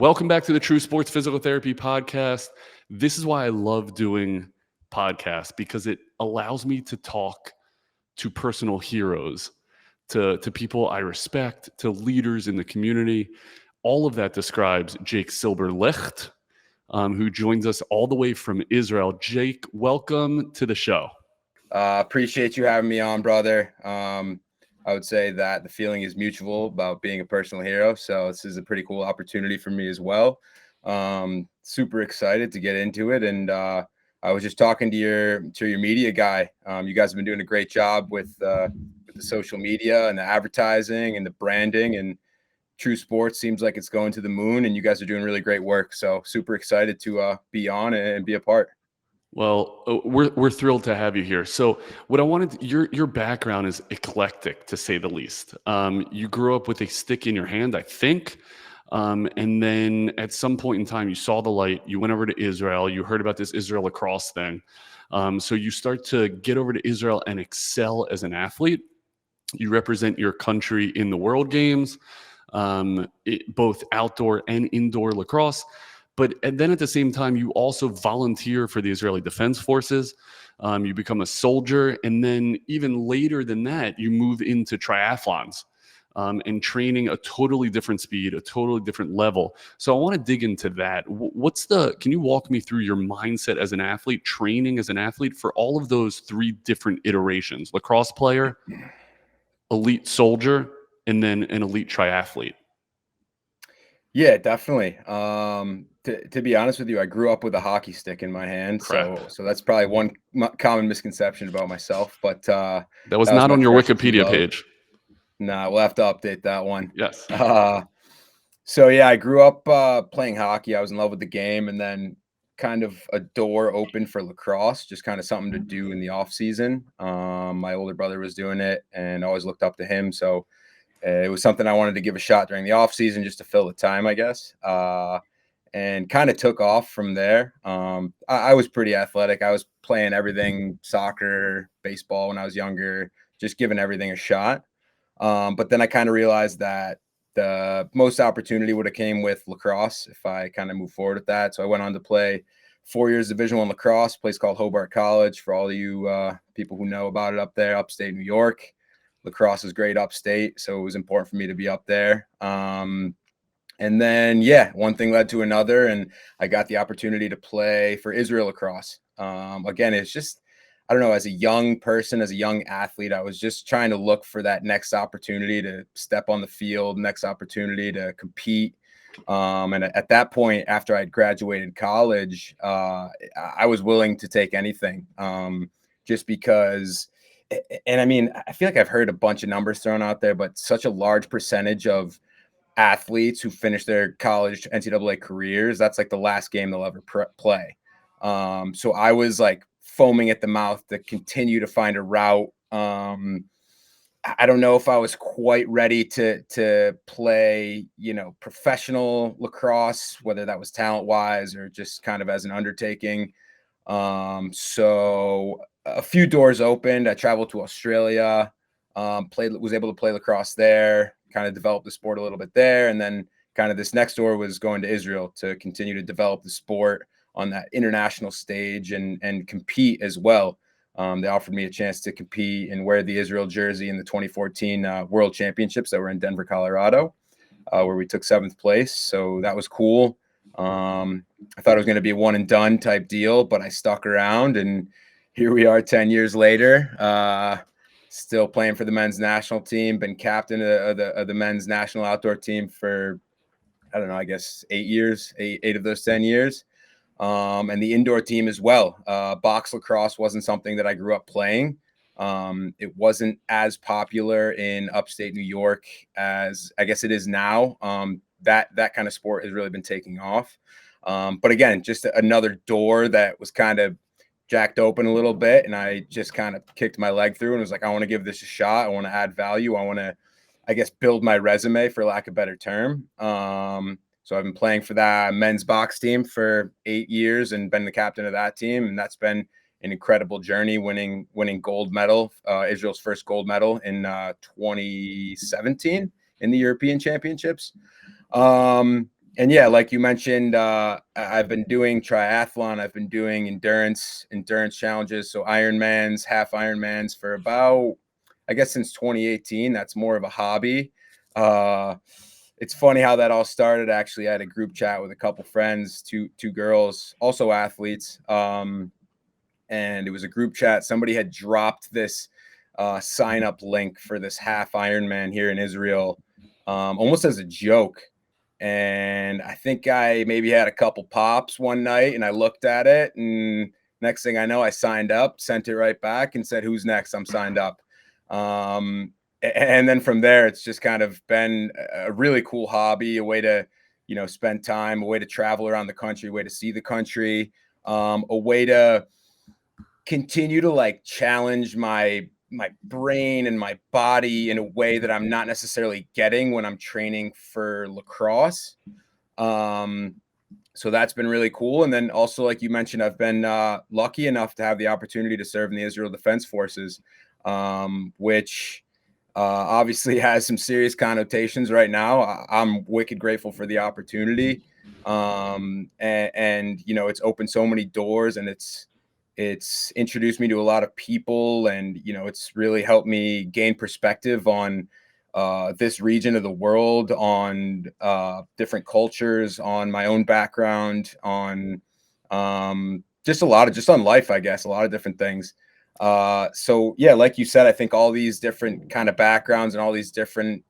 Welcome back to the True Sports Physical Therapy Podcast. This is why I love doing podcasts, because it allows me to talk to personal heroes, to people I respect, to leaders in the community. All of that describes Jake Silberlicht, who joins us all the way from Israel. Jake, welcome to the show. Appreciate you having me on, brother. I would say that the feeling is mutual about being a personal hero. So this is a pretty cool opportunity for me as well. Super excited to get into it. And I was just talking to your media guy. You guys have been doing a great job with the social media and the advertising and the branding, and True Sports seems like it's going to the moon, and you guys are doing really great work. So super excited to be on and be a part. Well, we're thrilled to have you here. So what I wanted, your background is eclectic, to say the least. You grew up with a stick in your hand, I think. And then at some point in time, you saw the light, you went over to Israel, you heard about this Israel Lacrosse thing. So you start to get over to Israel and excel as an athlete. You represent your country in the World Games, both outdoor and indoor lacrosse. And then at the same time, you also volunteer for the Israeli Defense Forces. You become a soldier. And then even later than that, you move into triathlons and training a totally different speed, a totally different level. So I want to dig into that. Can you walk me through your mindset as an athlete, training as an athlete for all of those three different iterations: lacrosse player, elite soldier, and then an elite triathlete? Yeah, definitely. To be honest with you, I grew up with a hockey stick in my hand. So that's probably one common misconception about myself. But that was not on your Wikipedia page. Nah, we'll have to update that one. Yes. So yeah, I grew up playing hockey. I was in love with the game, and then kind of a door opened for lacrosse, just kind of something to do in the off season. My older brother was doing it, and I always looked up to him. So it was something I wanted to give a shot during the off season, just to fill the time, I guess. And kind of took off from there. I was pretty athletic. I was playing everything, soccer, baseball when I was younger, just giving everything a shot. But then I kind of realized that the most opportunity would have came with lacrosse if I kind of moved forward with that. So I went on to play 4 years Division I lacrosse, a place called Hobart College, for all of you people who know about it up there, upstate New York. Lacrosse is great upstate, so it was important for me to be up there. And then, yeah, one thing led to another, and I got the opportunity to play for Israel Lacrosse. Again, it's just, I don't know, as a young person, as a young athlete, I was just trying to look for that next opportunity to step on the field, next opportunity to compete. And at that point, after I'd graduated college, I was willing to take anything, just because. And I mean, I feel like I've heard a bunch of numbers thrown out there, but such a large percentage of athletes who finish their college NCAA careers, that's like the last game they'll ever play. So I was like foaming at the mouth to continue to find a route. I don't know if I was quite ready to play, professional lacrosse, whether that was talent wise or just kind of as an undertaking. So a few doors opened. I traveled to Australia, was able to play lacrosse there, kind of develop the sport a little bit there. And then kind of this next door was going to Israel to continue to develop the sport on that international stage and compete as well. They offered me a chance to compete and wear the Israel jersey in the 2014 World Championships that were in Denver, Colorado, where we took 7th place. So that was cool. I thought it was going to be a one and done type deal, but I stuck around, and here we are 10 years later, still playing for the men's national team, been captain of the men's national outdoor team for, I don't know, I guess 8 years, eight of those 10 years. And the indoor team as well. Box lacrosse wasn't something that I grew up playing. It wasn't as popular in upstate New York as I guess it is now. That kind of sport has really been taking off. But again, just another door that was kind of jacked open a little bit, and I just kind of kicked my leg through and was like, I want to give this a shot. I want to add value. I want to, I guess, build my resume, for lack of a better term. So I've been playing for that men's box team for 8 years and been the captain of that team. And that's been an incredible journey, winning gold medal, Israel's first gold medal in 2017 in the European Championships. And yeah, like you mentioned, I've been doing triathlon. I've been doing endurance challenges. So Ironmans, half Ironmans for about, I guess, since 2018. That's more of a hobby. It's funny how that all started. Actually, I had a group chat with a couple friends, two girls, also athletes. And it was a group chat. Somebody had dropped this sign up link for this half Ironman here in Israel, almost as a joke. And I think I maybe had a couple pops one night, and I looked at it, and next thing I know, I signed up, sent it right back, and said, "Who's next? I'm signed up." And then from there, it's just kind of been a really cool hobby, a way to, spend time, a way to travel around the country, a way to see the country, a way to continue to like challenge my brain and my body in a way that I'm not necessarily getting when I'm training for lacrosse. So that's been really cool. And then also, like you mentioned, I've been lucky enough to have the opportunity to serve in the Israel Defense Forces, which obviously has some serious connotations right now. I'm wicked grateful for the opportunity. And it's opened so many doors, and it's introduced me to a lot of people, and it's really helped me gain perspective on this region of the world, on different cultures, on my own background, on just on life, I guess, a lot of different things. So yeah, like you said, I think all these different kind of backgrounds and all these different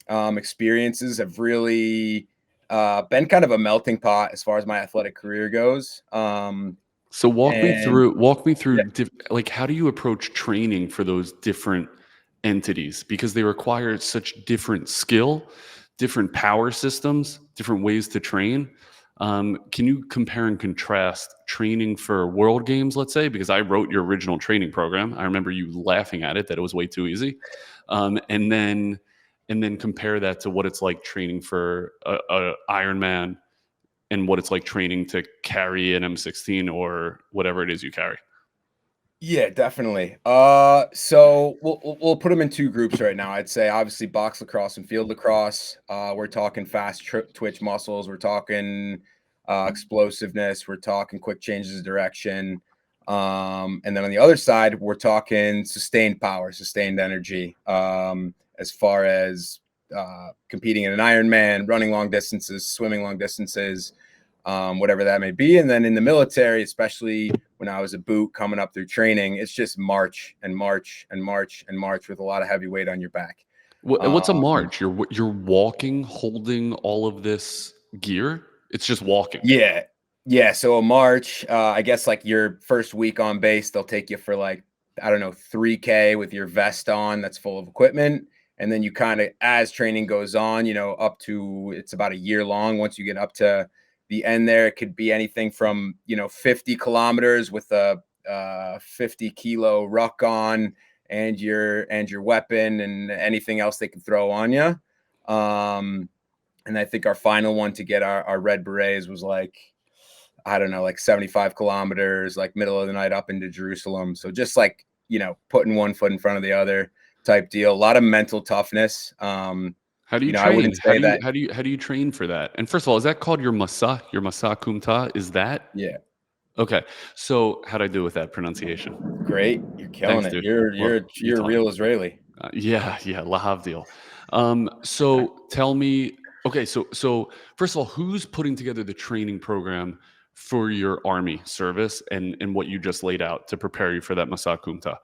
experiences have really been kind of a melting pot as far as my athletic career goes. So And walk me yeah, through like how do you approach training for those different entities, because they require such different skill, different power systems, different ways to train. Can you compare and contrast training for World Games, let's say, because I wrote your original training program. I remember you laughing at it that it was way too easy, and then compare that to what it's like training for a Ironman and what it's like training to carry an M16 or whatever it is you carry. yeah, definitely. So we'll put them in two groups right now. I'd say obviously box lacrosse and field lacrosse. We're talking fast twitch muscles. We're talking explosiveness. We're talking quick changes of direction. And then on the other side, we're talking sustained power, sustained energy. As far as competing in an Ironman, running long distances, swimming long distances, whatever that may be. And then in the military, especially when I was a boot coming up through training, it's just march and march and march and march with a lot of heavy weight on your back. What's a Um, march? You're walking, holding all of this gear. It's just walking. yeah. Yeah. So a march, I guess like your first week on base, they'll take you for like, I don't know, 3K with your vest on that's full of equipment. And then you kind of, as training goes on, up to it's about a year long. Once you get up to the end there, it could be anything from, 50 kilometers with a 50-kilo ruck on and your weapon and anything else they can throw on you. And I think our final one to get our red berets was like, I don't know, like 75 kilometers, like middle of the night up into Jerusalem. So just like, putting one foot in front of the other type deal. A lot of mental toughness. How do you I train? wouldn't say that. How do you train for that? And first of all, is that called your masa? Your masa kumta? Is that Yeah, okay? So how'd I do with that pronunciation? great. You're killing Thanks, it. dude. You're Well, you're you you're a taught me. real Israeli. Yeah, lahavdil. So tell me, okay, so first of all, who's putting together the training program for your army service and what you just laid out to prepare you for that masa kumta?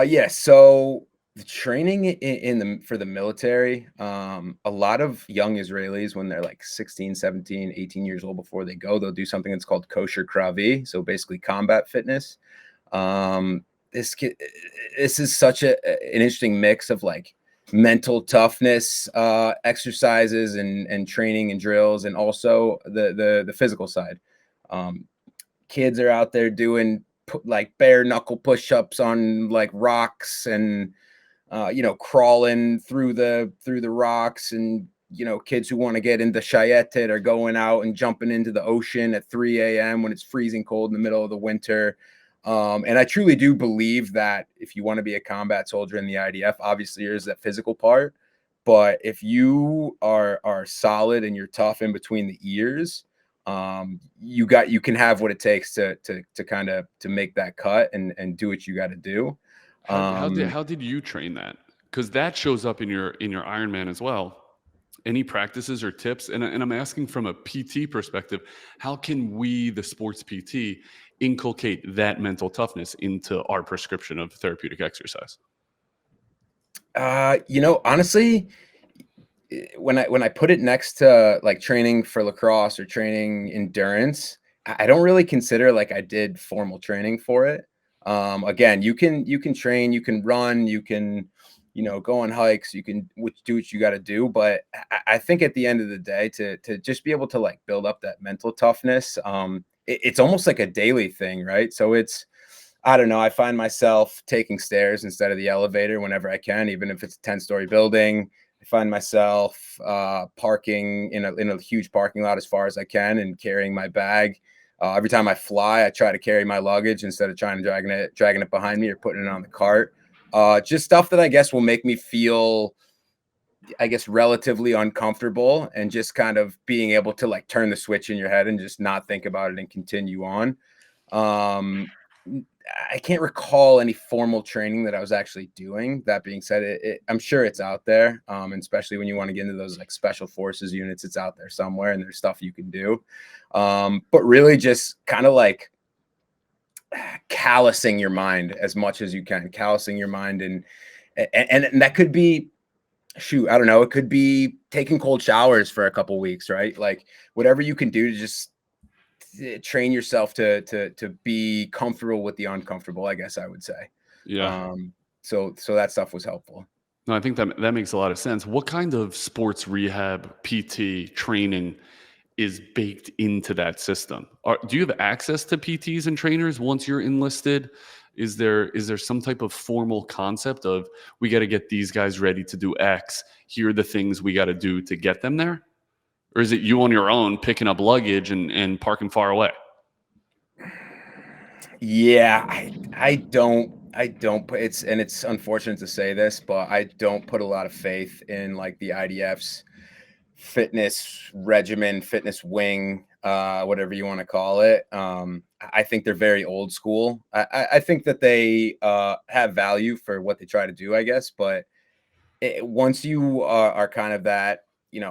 Yeah. So the training in the for the military, a lot of young Israelis when they're like 16, 17, 18 years old before they go, they'll do something that's called kosher kravi. So basically combat fitness. Um, this is such an interesting mix of like mental toughness exercises and training and drills, and also the physical side. Um, Kids are out there doing like bare knuckle push-ups on like rocks, and crawling through the rocks, and kids who want to get into shayetet are going out and jumping into the ocean at 3 a.m. when it's freezing cold in the middle of the winter. And I truly do believe that if you want to be a combat soldier in the IDF, obviously there's that physical part, But if you are solid and you're tough in between the ears, you can have what it takes to kind of to make that cut and do what you got to do. How did you train that? Because that shows up in your Ironman as well. Any practices or tips? And I'm asking from a PT perspective, how can we, the sports PT, inculcate that mental toughness into our prescription of therapeutic exercise? Honestly, when I put it next to like training for lacrosse or training endurance, I don't really consider like I did formal training for it. Again, you can train, you can run, you can, go on hikes, you can do what you got to do. But I think at the end of the day, to just be able to like build up that mental toughness, it's almost like a daily thing, right? So I don't know. I find myself taking stairs instead of the elevator whenever I can, even if it's a 10-story building. I find myself parking in a huge parking lot as far as I can and carrying my bag. Every time I fly, I try to carry my luggage instead of trying to dragging it behind me or putting it on the cart. Just stuff that I guess will make me feel, I guess, relatively uncomfortable, and just kind of being able to like turn the switch in your head and just not think about it and continue on. Um, I can't recall any formal training that I was actually doing. That being said, I'm sure it's out there. And especially when you want to get into those like special forces units, it's out there somewhere, and there's stuff you can do. But really just kind of like callousing your mind as much as you can, callousing your mind. And that could be, shoot, I don't know. It could be taking cold showers for a couple weeks, right? Like whatever you can do to just train yourself to be comfortable with the uncomfortable, I guess I would say. Yeah. So that stuff was helpful. No, I think that makes a lot of sense. What kind of sports rehab PT training is baked into that system? Do you have access to PTs and trainers once you're enlisted? Is there some type of formal concept of we got to get these guys ready to do X? Here are the things we got to do to get them there? Or is it you on your own picking up luggage and parking far away? Yeah, I don't put it's unfortunate to say this, but I don't put a lot of faith in like the IDF's fitness regimen, fitness wing, whatever you want to call it. I think they're very old school. I think that they have value for what they try to do, I guess, but once you are kind of that,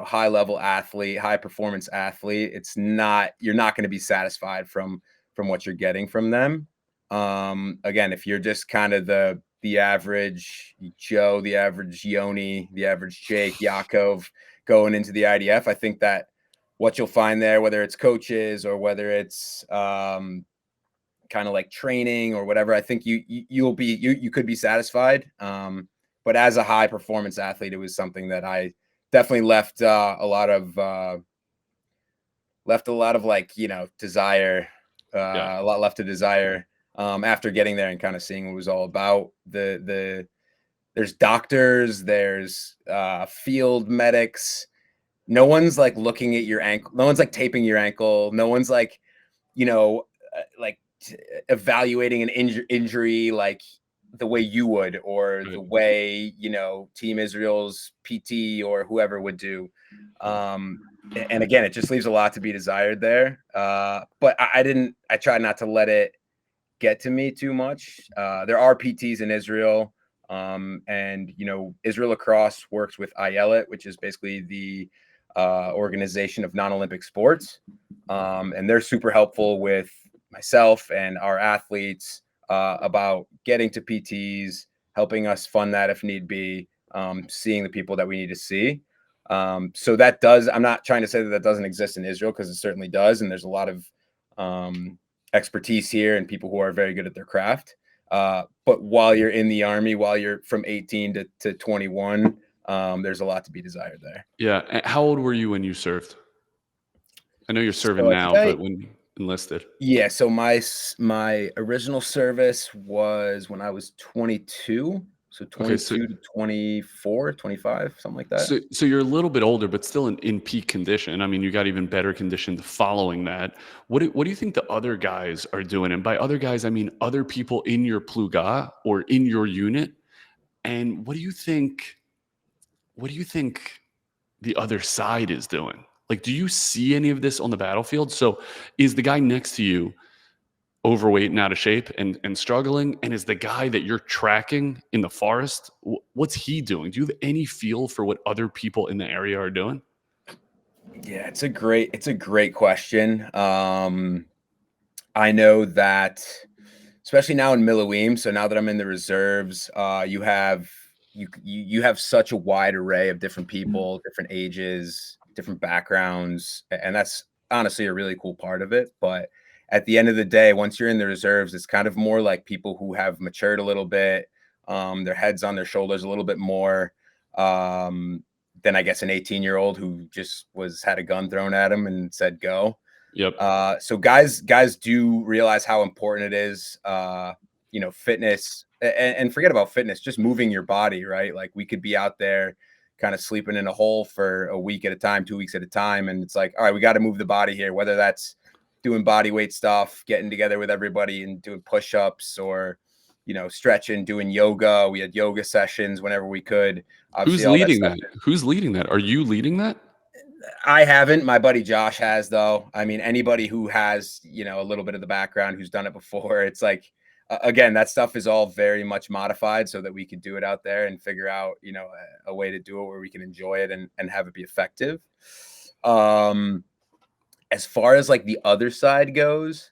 high level athlete, high performance athlete, you're not going to be satisfied from what you're getting from them. Again, if you're just kind of the average Joe, the average Yoni, the average Jake Yakov going into the IDF, I think that what you'll find there, whether it's coaches or whether it's kind of like training or whatever, I think you could be satisfied. But as a high performance athlete, it was something that I definitely left a lot of like, desire, Yeah. a lot left to desire after getting there and kind of seeing what it was all about. There's doctors, there's field medics. No one's like looking at your ankle. No one's like taping your ankle. No one's like, like evaluating an injury like the way you would, or Right. the way, Team Israel's PT or whoever would do. And again, it just leaves a lot to be desired there. But I try not to let it get to me too much. There are PTs in Israel. And Israel Lacrosse works with IELIT, which is basically the organization of non-Olympic sports. And they're super helpful with myself and our athletes about getting to PTs, helping us fund that if need be, seeing the people that we need to see. So I'm not trying to say that doesn't exist in Israel, because it certainly does. And there's a lot of expertise here and people who are very good at their craft. But while you're in the Army, while you're from 18 to 21, there's a lot to be desired there. Yeah. How old were you when you served? I know you're serving So I now, think but when you enlisted? yeah. So my original service was when I was 22. So Okay, so 22 to 24, 25, something like that. so you're a little bit older, but still in peak condition. I mean, you got even better conditioned following that. What do you think the other guys are doing? And by other guys, I mean other people in your pluga or in your unit. And what do you think what do you think the other side is doing? Like, do you see any of this on the battlefield? So is the guy next to you overweight and out of shape and struggling? And is the guy that you're tracking in the forest, what's he doing? Do you have any feel for what other people in the area are doing? Yeah, it's a great question. I know that especially now in Milliweem, so now that I'm in the reserves, you have such a wide array of different people, different ages, different backgrounds, and that's honestly a really cool part of it. But at the end of the day, once you're in the reserves, it's kind of more like people who have matured a little bit, their heads on their shoulders a little bit more, than I guess an 18-year-old who just had a gun thrown at him and said go. Yep. So guys do realize how important it is, fitness, and forget about fitness, just moving your body, right? Like we could be out there kind of sleeping in a hole for a week at a time, 2 weeks at a time. And it's like, all right, we got to move the body here, whether that's doing body weight stuff, getting together with everybody and doing push-ups, or, stretching, doing yoga. We had yoga sessions whenever we could. Who's leading that? Who's leading that? Are you leading that? I haven't. My buddy Josh has, though. I mean, anybody who has, a little bit of the background, who's done it before, it's like, again, that stuff is all very much modified so that we could do it out there and figure out, a way to do it where we can enjoy it and have it be effective. As far as like the other side goes,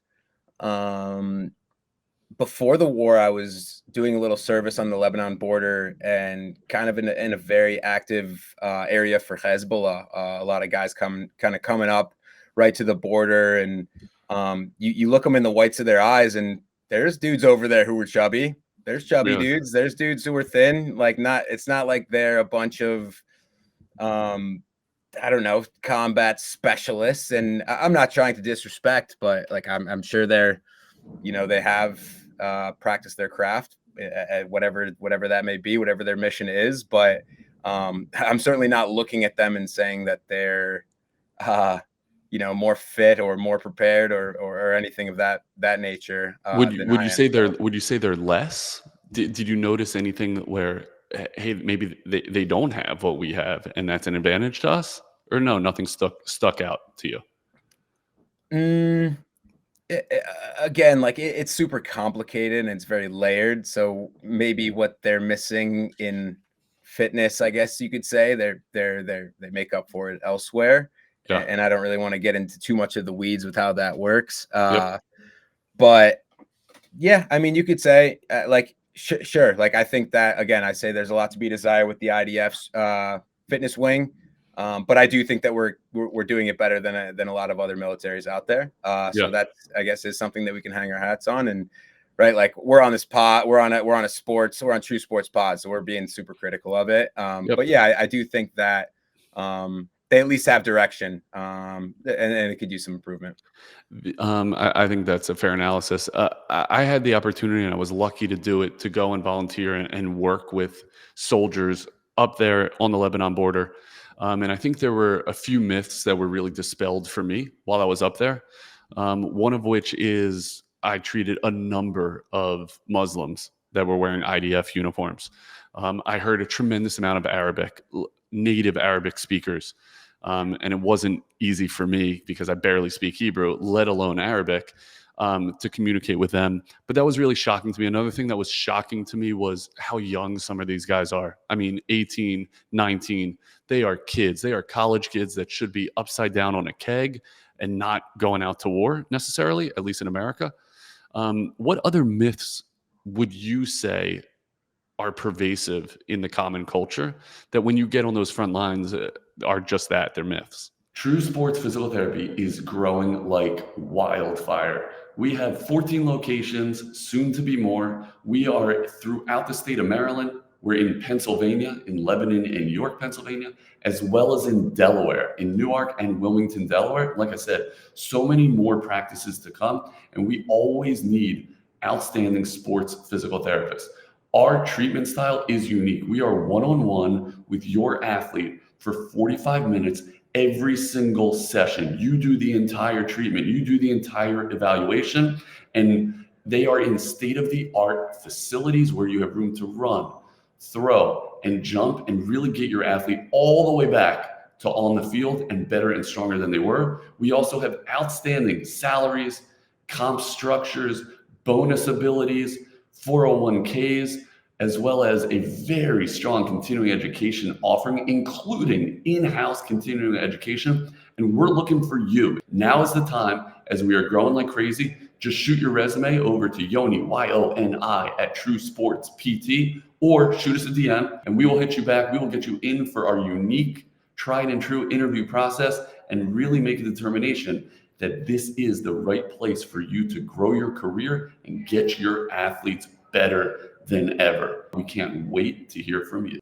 before the war, I was doing a little service on the Lebanon border and kind of in a very active area for Hezbollah. A lot of guys coming up right to the border, and you look them in the whites of their eyes, and there's dudes over there who were chubby. There's chubby dudes. There's dudes who were thin. It's not like they're a bunch of I don't know, combat specialists. And I'm not trying to disrespect, but like I'm sure they're, they have practiced their craft at whatever that may be, whatever their mission is. But I'm certainly not looking at them and saying that they're more fit or more prepared or anything of that nature. Would you say they're less? Did you notice anything where, hey, maybe they don't have what we have and that's an advantage to us? Or no, nothing stuck out to you? Again, like it's super complicated and it's very layered. So maybe what they're missing in fitness, I guess you could say, they make up for it elsewhere. Yeah. And I don't really want to get into too much of the weeds with how that works. Yep. But yeah, I mean, you could say sure. Like, I think that, again, I say there's a lot to be desired with the IDF's fitness wing. But I do think that we're doing it better than a lot of other militaries out there. So that, I guess, is something that we can hang our hats on. And right, like we're on this pod, we're on True Sports pod, so we're being super critical of it. But yeah, I do think that they at least have direction, and it could use some improvement. I think that's a fair analysis. I had the opportunity, and I was lucky to do it, to go and volunteer and work with soldiers up there on the Lebanon border. And I think there were a few myths that were really dispelled for me while I was up there. One of which is I treated a number of Muslims that were wearing IDF uniforms. I heard a tremendous amount of native Arabic speakers. And it wasn't easy for me because I barely speak Hebrew, let alone Arabic, to communicate with them. But that was really shocking to me. Another thing that was shocking to me was how young some of these guys are. I mean, 18, 19, they are kids. They are college kids that should be upside down on a keg and not going out to war necessarily, at least in America. What other myths would you say are pervasive in the common culture that when you get on those front lines are just that, they're myths? True Sports Physical Therapy is growing like wildfire. We have 14 locations, soon to be more. We are throughout the state of Maryland. We're in Pennsylvania, in Lebanon and York, Pennsylvania, as well as in Delaware, in Newark and Wilmington, Delaware. Like I said, so many more practices to come, and we always need outstanding sports physical therapists. Our treatment style is unique. We are one-on-one with your athlete for 45 minutes every single session. You do the entire treatment. You do the entire evaluation. And they are in state-of-the-art facilities where you have room to run, throw, and jump and really get your athlete all the way back to on the field and better and stronger than they were. We also have outstanding salaries, comp structures, bonus abilities, 401ks, as well as a very strong continuing education offering, including in-house continuing education. And we're looking for you. Now is the time, as we are growing like crazy. Just shoot your resume over to Yoni, YONI, at True Sports PT, or shoot us a DM and we will hit you back. We will get you in for our unique, tried and true interview process and really make a determination that this is the right place for you to grow your career and get your athletes better than ever. We can't wait to hear from you.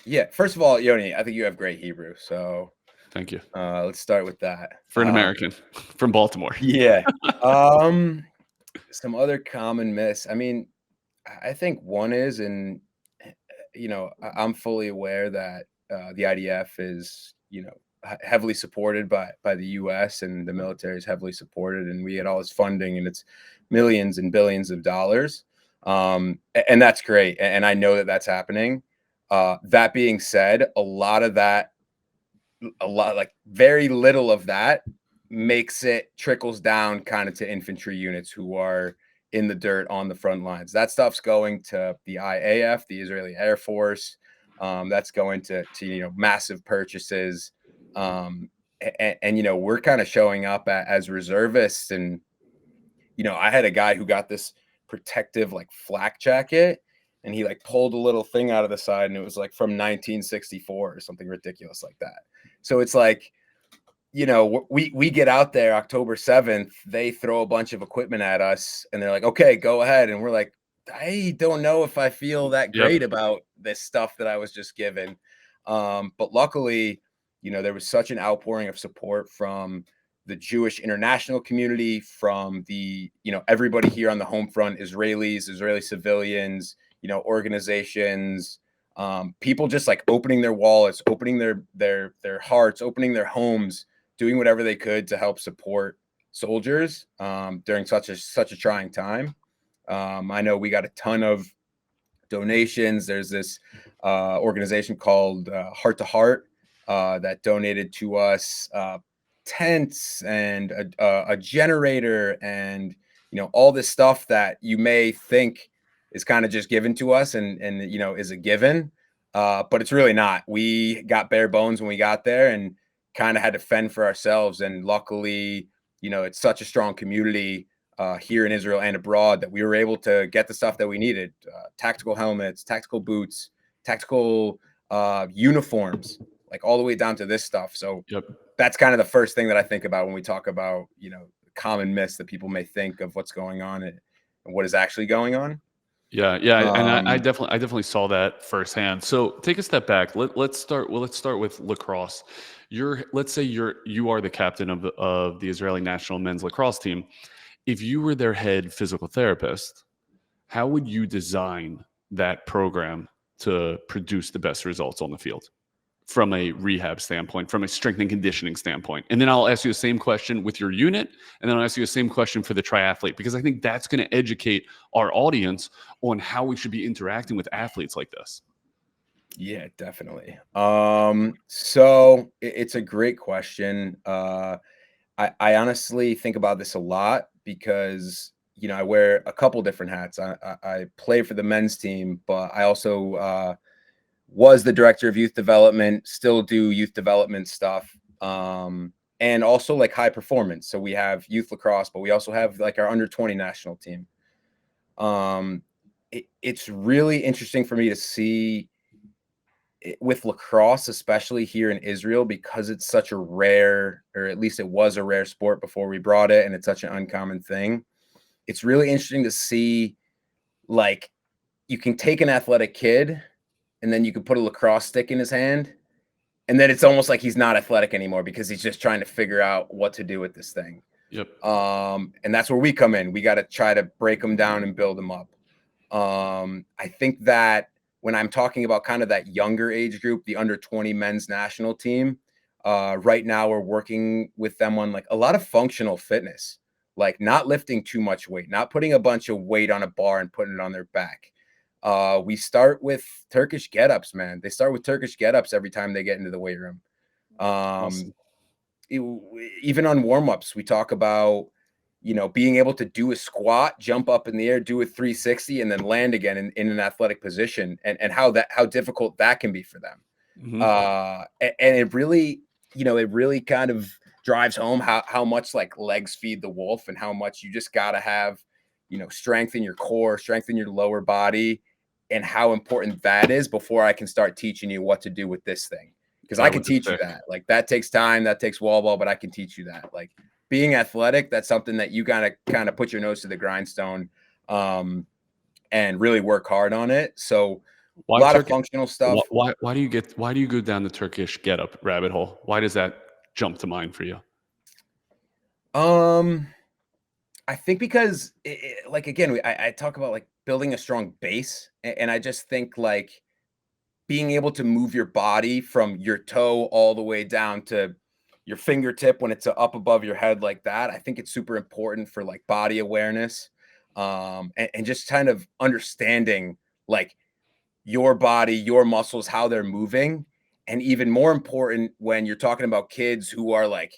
Yeah, first of all, Yoni, I think you have great Hebrew, so thank you. Let's start with that. For an American from Baltimore. Yeah. Some other common myths. I mean, I think one is, and I'm fully aware that the IDF is, heavily supported by the US, and the military is heavily supported, and we get all this funding, and it's millions and billions of dollars. And that's great. And I know that that's happening. That being said, like very little of that trickles down kind of to infantry units who are in the dirt on the front lines. That stuff's going to the IAF, the Israeli Air Force. That's going to massive purchases. And we're kind of showing up as reservists. And, I had a guy who got this protective like flak jacket, and he like pulled a little thing out of the side, and it was like from 1964 or something ridiculous like that. So it's like, we get out there October 7th, they throw a bunch of equipment at us and they're like, okay, go ahead. And we're like, I don't know if I feel that great about this stuff that I was just given. But luckily, there was such an outpouring of support from the Jewish international community, from the, everybody here on the home front, Israeli civilians, organizations, people just like opening their wallets, opening their hearts, opening their homes, doing whatever they could to help support soldiers during such a trying time. I know we got a ton of donations. There's this organization called Heart to Heart that donated to us tents and a generator and all this stuff that you may think is kind of just given to us and is a given, but it's really not. We got bare bones when we got there and kind of had to fend for ourselves. And luckily, it's such a strong community here in Israel and abroad that we were able to get the stuff that we needed: tactical helmets, tactical boots, tactical uniforms, like all the way down to this stuff. So that's kind of the first thing that I think about when we talk about, common myths that people may think of what's going on and what is actually going on. Yeah. And I definitely saw that firsthand. So take a step back. Let's start with lacrosse. Let's say you are the captain of the Israeli national men's lacrosse team. If you were their head physical therapist, how would you design that program to produce the best results on the field from a rehab standpoint, from a strength and conditioning standpoint? And then I'll ask you the same question with your unit, and then I'll ask you the same question for the triathlete, because I think that's going to educate our audience on how we should be interacting with athletes like this. Yeah, definitely. So it's a great question. I honestly think about this a lot because, I wear a couple different hats. I play for the men's team, but I also was the director of youth development, still do youth development stuff, and also like high performance. So we have youth lacrosse, but we also have like our under 20 national team. It's really interesting for me to see with lacrosse, especially here in Israel, because it's such a rare, or at least it was a rare sport before we brought it, and it's such an uncommon thing. It's really interesting to see, like, you can take an athletic kid and then you can put a lacrosse stick in his hand, and then it's almost like he's not athletic anymore because he's just trying to figure out what to do with this thing. And that's where we come in. We got to try to break them down and build them up. I think that when I'm talking about kind of that younger age group, the under 20 men's national team, right now we're working with them on like a lot of functional fitness, like not lifting too much weight, not putting a bunch of weight on a bar and putting it on their back. We start with Turkish get-ups, man. They start with Turkish get-ups every time they get into the weight room. Awesome. Even on warm-ups, we talk about, being able to do a squat, jump up in the air, do a 360, and then land again in an athletic position, and how difficult that can be for them. And it really, it really kind of drives home how much like legs feed the wolf, and how much you just got to have, strength in your core, strength in your lower body, and how important that is before I can start teaching you what to do with this thing. Because I can teach you that. Like, that takes time, that takes wall ball, but I can teach you that. Like, being athletic, that's something that you gotta kind of put your nose to the grindstone, and really work hard on it. So a lot of functional stuff. Why do you go down the Turkish get up rabbit hole? Why does that jump to mind for you? I think because like, again, I talk about like building a strong base, and I just think like being able to move your body from your toe all the way down to your fingertip when it's up above your head like that. I think it's super important for like body awareness, and just kind of understanding like your body, your muscles, how they're moving. And even more important when you're talking about kids who are like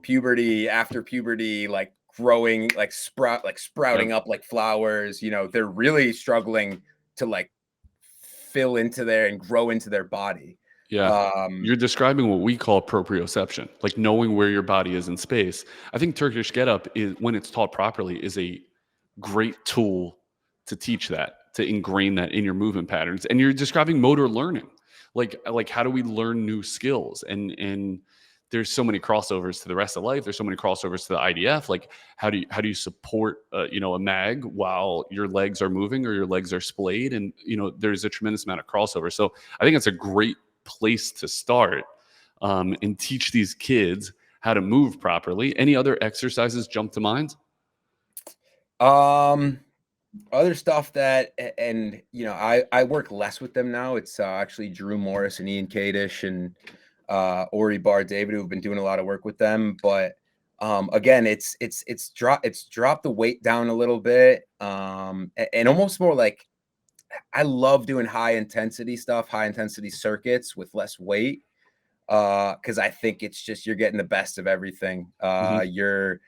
puberty, after puberty, like growing, like sprouting up like flowers, they're really struggling to like fill into there and grow into their body. You're describing what we call proprioception, like knowing where your body is in space. I think Turkish get up is, when it's taught properly, is a great tool to teach that, to ingrain that in your movement patterns. And you're describing motor learning, like how do we learn new skills? And there's so many crossovers to the rest of life. There's so many crossovers to the IDF. Like, how do you support a mag while your legs are moving or your legs are splayed? And there's a tremendous amount of crossover. So I think it's a great place to start, and teach these kids how to move properly. Any other exercises jump to mind? Other stuff that, and I work less with them now. It's actually Drew Morris and Ian Kadish and Ori Bar David, who've been doing a lot of work with them. But again, it's dropped the weight down a little bit, and almost more like, I love doing high intensity stuff, high intensity circuits with less weight, because I think it's just, you're getting the best of everything. You're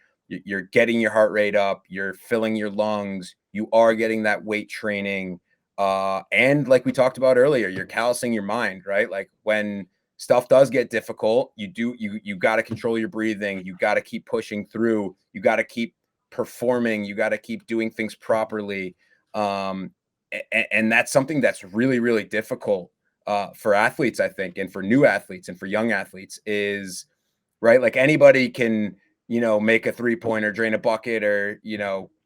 getting your heart rate up, you're filling your lungs, you are getting that weight training, and like we talked about earlier, you're callousing your mind, right? Like, when stuff does get difficult, you got to control your breathing, you got to keep pushing through, you got to keep performing, you got to keep doing things properly, and that's something that's really, really difficult for athletes, I think, and for new athletes and for young athletes, is right. Like, anybody can, make a 3-pointer, drain a bucket, or,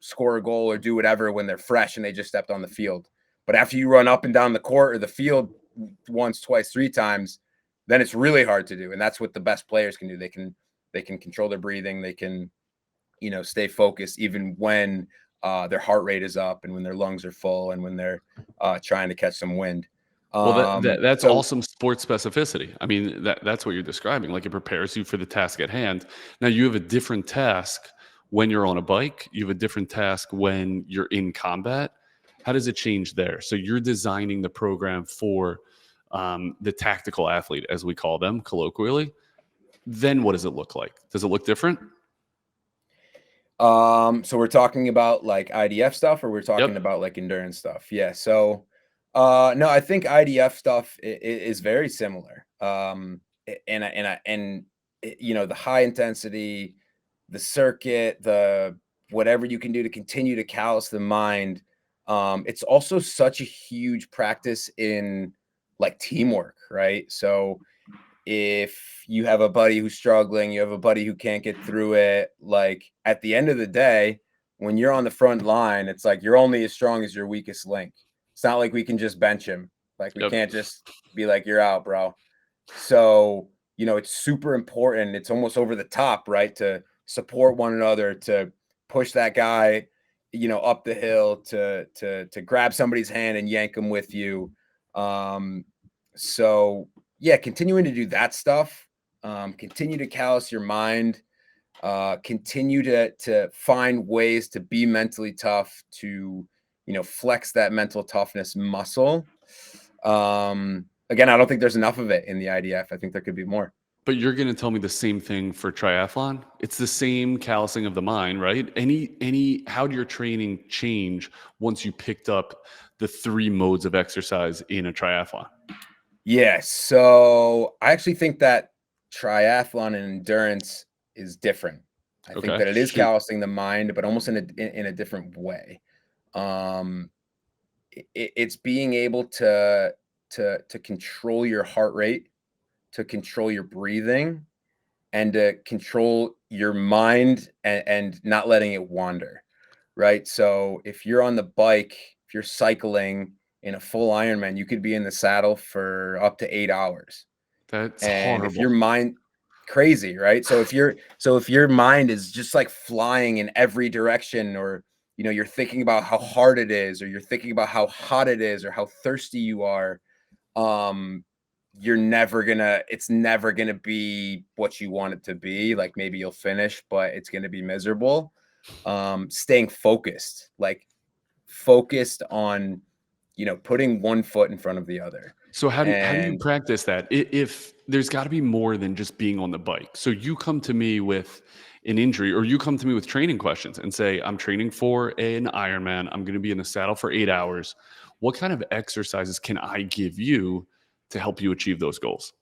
score a goal or do whatever when they're fresh and they just stepped on the field. But after you run up and down the court or the field once, twice, 3 times, then it's really hard to do. And that's what the best players can do. They can control their breathing. They can, stay focused even when their heart rate is up, and when their lungs are full, and when they're trying to catch some wind. Well, that's awesome sports specificity. I mean, that's what you're describing. Like, it prepares you for the task at hand. Now, you have a different task when you're on a bike. You have a different task when you're in combat. How does it change there? So you're designing the program for the tactical athlete, as we call them colloquially. Then what does it look like? Does it look different? So we're talking about like IDF stuff, or we're talking about like endurance stuff? Yeah. So no, I think IDF stuff is very similar. And the high intensity, the circuit, the whatever you can do to continue to callous the mind. It's also such a huge practice in like teamwork, right? So if you have a buddy who's struggling, you have a buddy who can't get through it, like, at the end of the day, when you're on the front line, it's like, you're only as strong as your weakest link. It's not like we can just bench him. Like, we can't just be like, you're out, bro. So, it's super important. It's almost over the top, right? To support one another, to push that guy, up the hill, to grab somebody's hand and yank them with you. So yeah, continuing to do that stuff, continue to callous your mind, continue to find ways to be mentally tough, to, flex that mental toughness muscle. Again, I don't think there's enough of it in the IDF. I think there could be more. But you're going to tell me the same thing for triathlon? It's the same callousing of the mind, right? How did your training change once you picked up the 3 modes of exercise in a triathlon? Yeah, so I actually think that triathlon and endurance is different. I think that it is callousing the mind, but almost in a different way. It's being able to control your heart rate, to control your breathing, and to control your mind and not letting it wander, right? So if you're on the bike, if you're cycling in a full Ironman, you could be in the saddle for up to 8 hours. That's And if your horrible. mind crazy, right? So if your mind is just like flying in every direction, or you're thinking about how hard it is, or you're thinking about how hot it is, or how thirsty you are, it's never gonna be what you want it to be. Like, maybe you'll finish, but it's gonna be miserable. Staying focused on putting one foot in front of the other. So how do you And practice that? If there's got to be more than just being on the bike. So you come to me with an injury, or you come to me with training questions and say, I'm training for an Ironman. I'm going to be in the saddle for 8 hours. What kind of exercises can I give you to help you achieve those goals?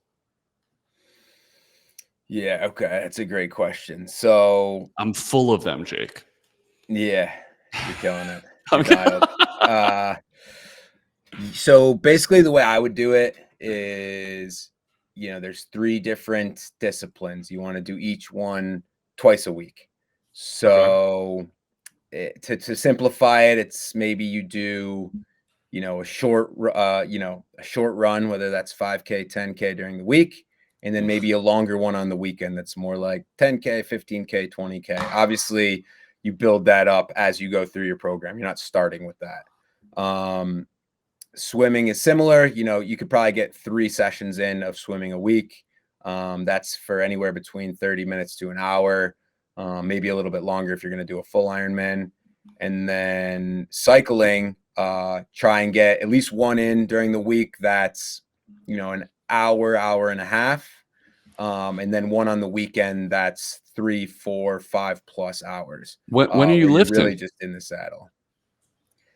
yeah, okay, that's a great question. So I'm full of them, Jake. yeah, you're killing it. You're Okay. dialed. So basically the way I would do it is, there's 3 different disciplines. You want to do each one twice a week. Okay. So to simplify it, it's maybe you do, a short run, whether that's 5K, 10K during the week, and then maybe a longer one on the weekend that's more like 10K, 15K, 20K. Obviously, you build that up as you go through your program. You're not starting with that. Swimming is similar. You could probably get 3 sessions in of swimming a week. That's for anywhere between 30 minutes to an hour, maybe a little bit longer if you're going to do a full Ironman. And then cycling, try and get at least one in during the week. That's, an hour and a half. And then one on the weekend that's 3, 4, 5+ hours, When are you where you're really lifting? just in the saddle.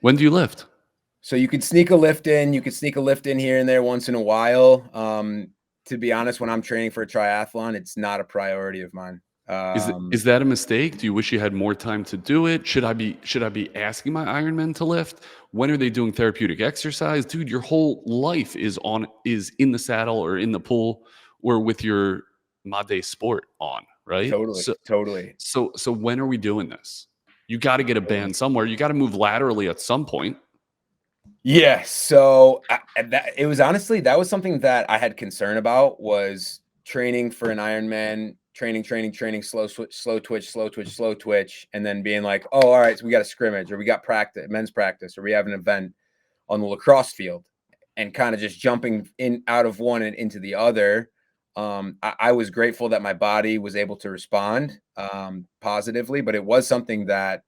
When do you lift? So you could sneak a lift in. You could sneak a lift in here and there once in a while. To be honest, when I'm training for a triathlon, it's not a priority of mine. Is that a mistake? Do you wish you had more time to do it? Should I be asking my Ironman to lift? When are they doing therapeutic exercise? Dude, your whole life is in the saddle or in the pool or with your Made sport on, right? Totally. So when are we doing this? You got to get a band somewhere. You got to move laterally at some point. Yeah. So it was honestly, that was something that I had concern about, was training for an Ironman, training, slow twitch, and then being like, oh, all right, so we got a scrimmage, or we got practice, men's practice, or we have an event on the lacrosse field, and kind of just jumping out of one and into the other. I was grateful that my body was able to respond positively, but it was something that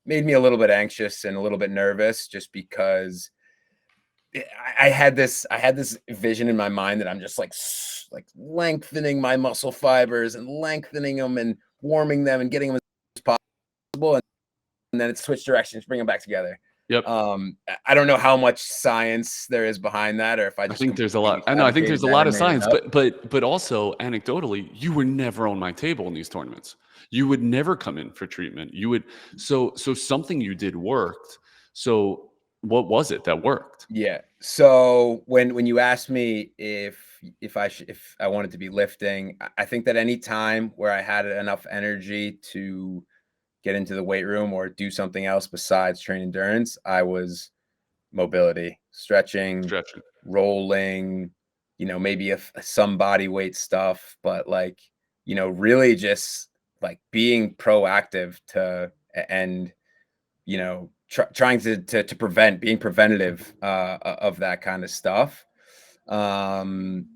made me a little bit anxious and a little bit nervous, just because I had this vision in my mind that I'm just like lengthening my muscle fibers and lengthening them and warming them and getting them as possible, and then it switch directions, bring them back together. Yep. I don't know how much science there is behind that, or if I just think there's a lot. completely I know. I think there's a fabricated that lot and of made it science, up. but also anecdotally, you were never on my table in these tournaments. You would never come in for treatment. You would. So something you did worked. So what was it that worked? Yeah. So when you asked me if I wanted to be lifting, I think that any time where I had enough energy to get into the weight room or do something else besides train endurance, I was mobility, stretching, Stretching. rolling, maybe some body weight stuff, but like, really just like being proactive and trying to prevent, being preventative of that kind of stuff. Using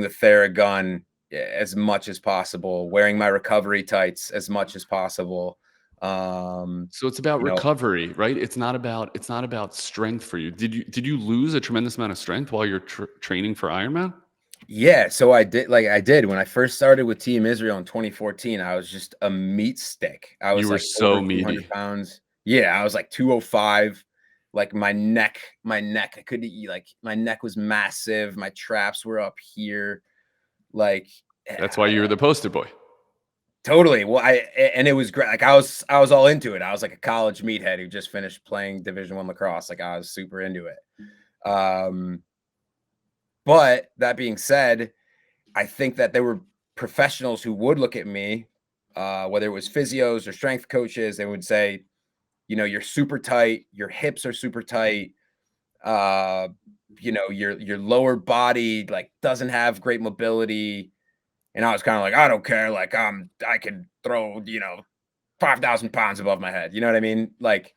the Theragun as much as possible, wearing my recovery tights as much as possible. So it's about You know, recovery, right? It's not about strength for you. Did you lose a tremendous amount of strength while you're training for Ironman? yeah, so I did when I first started with Team Israel in 2014. I was just a meat stick. I You was were like over so 200 meaty. pounds. Yeah, I was like 205. Like my neck, I couldn't eat. Like my neck was massive. My traps were up here. Like That's why you were the poster boy. totally. Well, and it was great. Like I was all into it. I was like a college meathead who just finished playing Division I lacrosse. Like I was super into it. But that being said, I think that there were professionals who would look at me, whether it was physios or strength coaches, they would say, you know, you're super tight, your hips are super tight, uh, you know, your lower body like doesn't have great mobility. And I was kind of like, I don't care, like I can throw, you know, 5,000 pounds above my head. You know what I mean? Like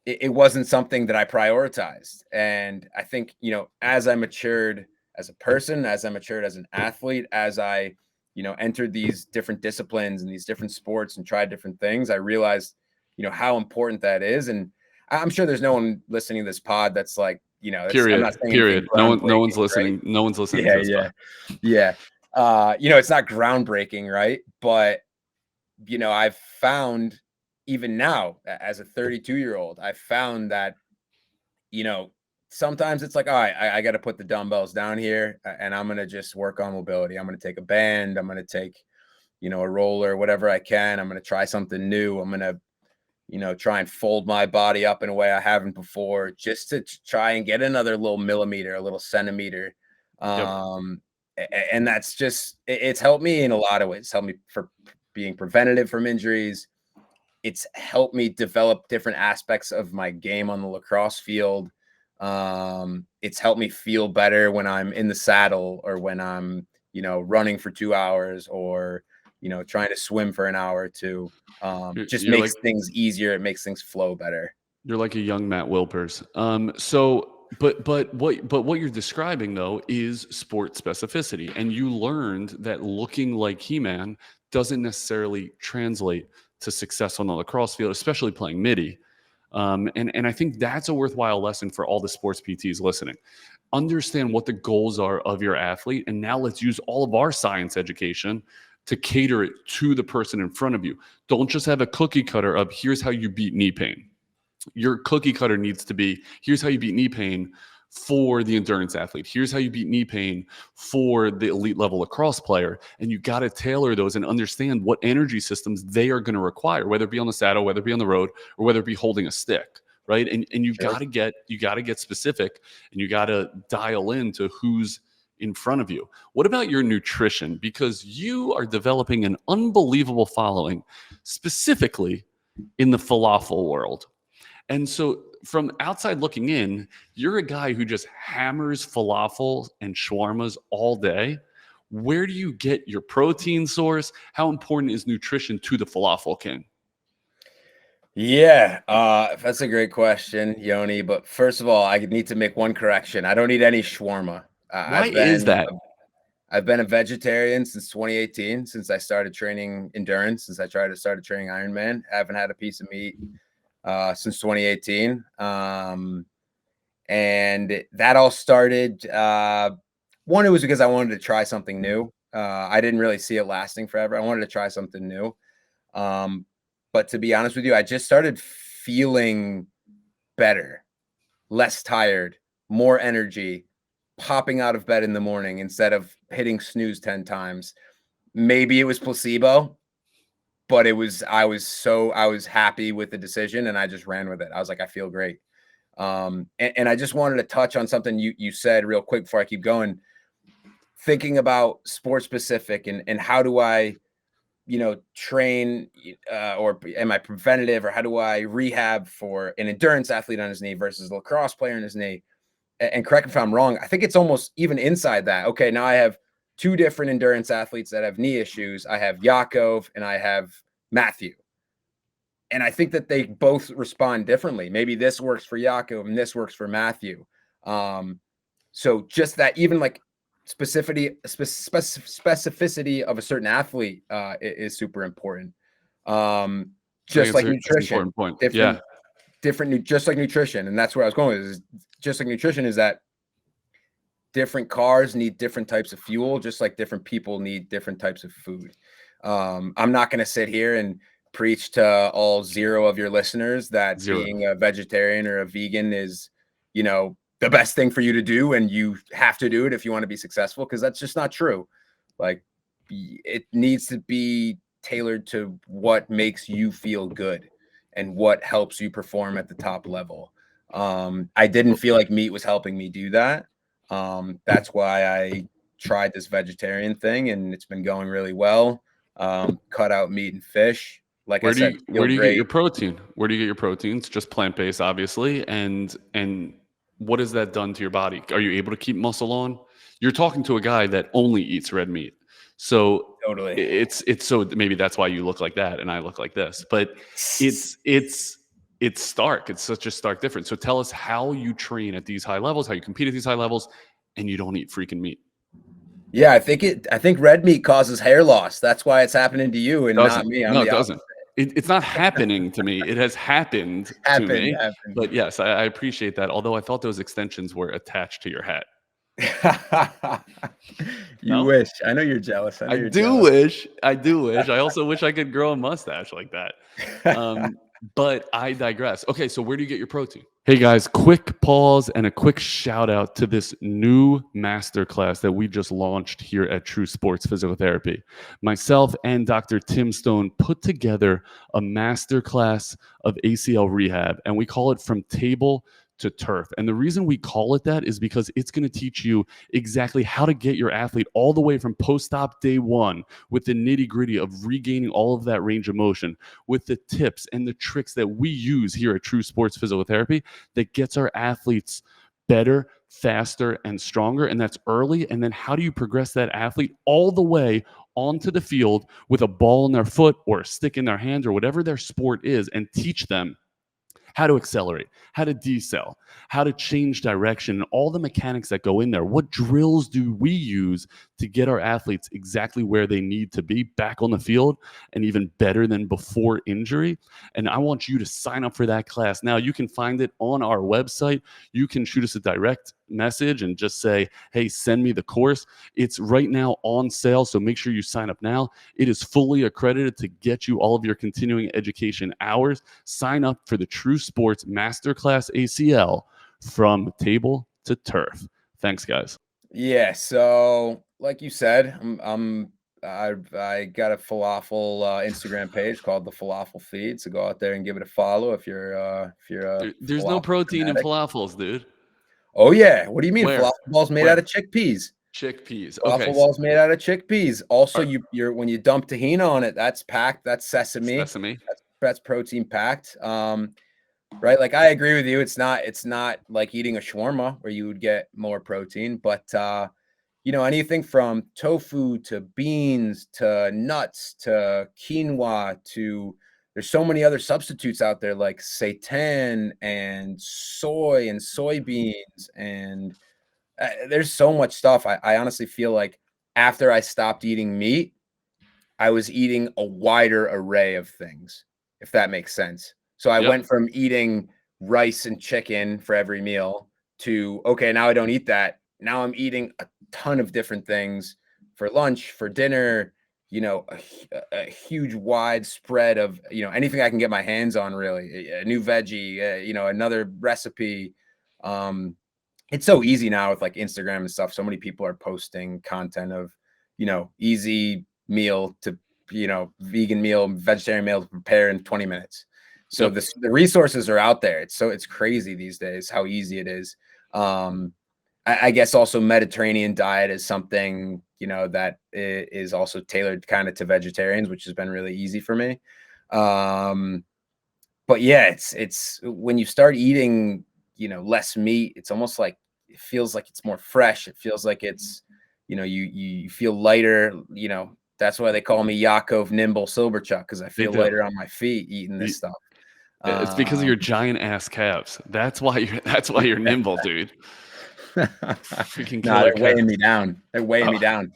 it wasn't something that I prioritized. And I think, you know, as I matured as a person, as I matured as an athlete, as I, you know, entered these different disciplines and these different sports and tried different things, I realized, you know, how important that is. And I'm sure there's no one listening to this pod that's like, you know, I'm not Period. saying anything Period. No one's groundbreaking, right? listening. No one's listening to Yeah, this yeah, pod. yeah. You know, it's not groundbreaking, right? But you know, I've found even now as a 32-year-old, I found that, you know, sometimes it's like, all right, I got to put the dumbbells down here and I'm going to just work on mobility. I'm going to take a band. I'm going to take, you know, a roller, whatever I can. I'm going to try something new. I'm going to, you know, try and fold my body up in a way I haven't before just to try and get another little millimeter, a little centimeter. Yep. And that's just, it's helped me in a lot of ways. It's helped me for being preventative from injuries. It's helped me develop different aspects of my game on the lacrosse field. It's helped me feel better when I'm in the saddle or when I'm, you know, running for 2 hours or, you know, trying to swim for an hour or two. Just You're like makes things easier. It makes things flow better. you're like a young Matt Wilpers. But what you're describing though is sport specificity, and you learned that looking like He-Man doesn't necessarily translate to success on the lacrosse field, especially playing midi. And I think that's a worthwhile lesson for all the sports PTs listening. Understand what the goals are of your athlete, and now let's use all of our science education to cater it to the person in front of you. Don't just have a cookie cutter of here's how you beat knee pain. Your cookie cutter needs to be here's how you beat knee pain for the endurance athlete. Here's how you beat knee pain for the elite level lacrosse player. And you got to tailor those and understand what energy systems they are going to require, whether it be on the saddle, whether it be on the road, or whether it be holding a stick. Right. And you Sure. got to get specific, and you got to dial into who's in front of you. What about your nutrition? Because you are developing an unbelievable following, specifically in the falafel world. And so from outside looking in, you're a guy who just hammers falafel and shawarmas all day. Where do you get your protein source? How important is nutrition to the falafel king? Yeah, that's a great question, Yoni. But first of all, I need to make one correction. I don't eat any shawarma. Why is that? I've been a vegetarian since 2018, since I started training endurance, since I started training Ironman. I haven't had a piece of meat since 2018. And that all started, one, it was because I wanted to try something new. I didn't really see it lasting forever. I wanted to try something new. But to be honest with you, I just started feeling better, less tired, more energy, popping out of bed in the morning instead of hitting snooze 10 times. Maybe it was placebo, but I was happy with the decision and I just ran with it. I was like, I feel great. And I just wanted to touch on something you said real quick before I keep going. Thinking about sport specific and how do I, you know, train or am I preventative or how do I rehab for an endurance athlete on his knee versus a lacrosse player on his knee? And correct me if I'm wrong, I think it's almost even inside that. Okay, now I have two different endurance athletes that have knee issues. I have Yakov and I have Matthew. And I think that they both respond differently. Maybe this works for Yakov and this works for Matthew. So just that even like specificity of a certain athlete is super important. just like That's an nutrition, important point. Yeah. just like nutrition. And that's where I was going with, is just like nutrition, is that different cars need different types of fuel, just like different people need different types of food. I'm not going to sit here and preach to all 0 of your listeners that 0. being a vegetarian or a vegan is, the best thing for you to do, and you have to do it if you want to be successful, because that's just not true. Like, it needs to be tailored to what makes you feel good and what helps you perform at the top level. I didn't feel like meat was helping me do that. That's why I tried this vegetarian thing, and it's been going really well. Cut out meat and fish. Like I said, where do you get your protein? Where do you get your proteins? Just plant-based, obviously. And what has that done to your body? Are you able to keep muscle on? You're talking to a guy that only eats red meat. So Totally. it's so maybe that's why you look like that and I look like this. But it's stark. It's such a stark difference. So tell us how you train at these high levels, how you compete at these high levels, and you don't eat freaking meat. Yeah, I think red meat causes hair loss. That's why it's happening to you and not me. No, it doesn't. It's not happening to me. It has happened to me. But yes, I appreciate that. Although I thought those extensions were attached to your hat. You wish. I know you're jealous. I do wish. I also wish I could grow a mustache like that. But I digress. Okay, so where do you get your protein? Hey guys, quick pause and a quick shout out to this new masterclass that we just launched here at True Sports Physical Therapy. Myself and Dr. Tim Stone put together a masterclass of ACL rehab, and we call it From Table to Turf. And the reason we call it that is because it's going to teach you exactly how to get your athlete all the way from post-op day 1 with the nitty-gritty of regaining all of that range of motion, with the tips and the tricks that we use here at True Sports Physical Therapy that gets our athletes better, faster, and stronger. And that's early. And then how do you progress that athlete all the way onto the field with a ball in their foot or a stick in their hands or whatever their sport is, and teach them how to accelerate, how to decel, how to change direction, and all the mechanics that go in there. What drills do we use to get our athletes exactly where they need to be, back on the field, and even better than before injury? And I want you to sign up for that class. Now, you can find it on our website. You can shoot us a direct message and just say, hey, send me the course. It's right now on sale, so make sure you sign up now. It is fully accredited to get you all of your continuing education hours. Sign up for the True Sports Masterclass ACL, From Table to Turf. Thanks, guys. Yeah, so like you said, I got a falafel Instagram page called the Falafel Feed, so go out there and give it a follow if you're there's no protein in falafels, dude. Oh yeah, what do you mean? Where? Falafel balls made out of chickpeas. Chickpeas. Falafel balls made out of chickpeas. Also, you're when you dump tahini on it, that's packed. That's sesame. That's protein packed. Right. Like, I agree with you. It's not like eating a shawarma where you would get more protein, but anything from tofu to beans to nuts to quinoa to, there's so many other substitutes out there like seitan and soy and soybeans, and there's so much stuff. I honestly feel like after I stopped eating meat, I was eating a wider array of things, if that makes sense. So I went from eating rice and chicken for every meal to, okay, now I don't eat that. Now I'm eating a ton of different things for lunch, for dinner, a huge wide spread of, anything I can get my hands on, really. A new veggie, another recipe. It's so easy now with like Instagram and stuff. So many people are posting content of, easy meal to, vegan meal, vegetarian meal to prepare in 20 minutes. So the resources are out there. It's crazy these days how easy it is. I guess also Mediterranean diet is something, that is also tailored kind of to vegetarians, which has been really easy for me. But yeah, it's when you start eating, less meat, it's almost like, it feels like it's more fresh. It feels like it's, you feel lighter, that's why they call me Yaakov Nimble Silberchuck, because I feel lighter on my feet eating this stuff. It's because of your giant ass calves. That's why you're nimble, dude. Freaking they're weighing me down. They're weighing me down.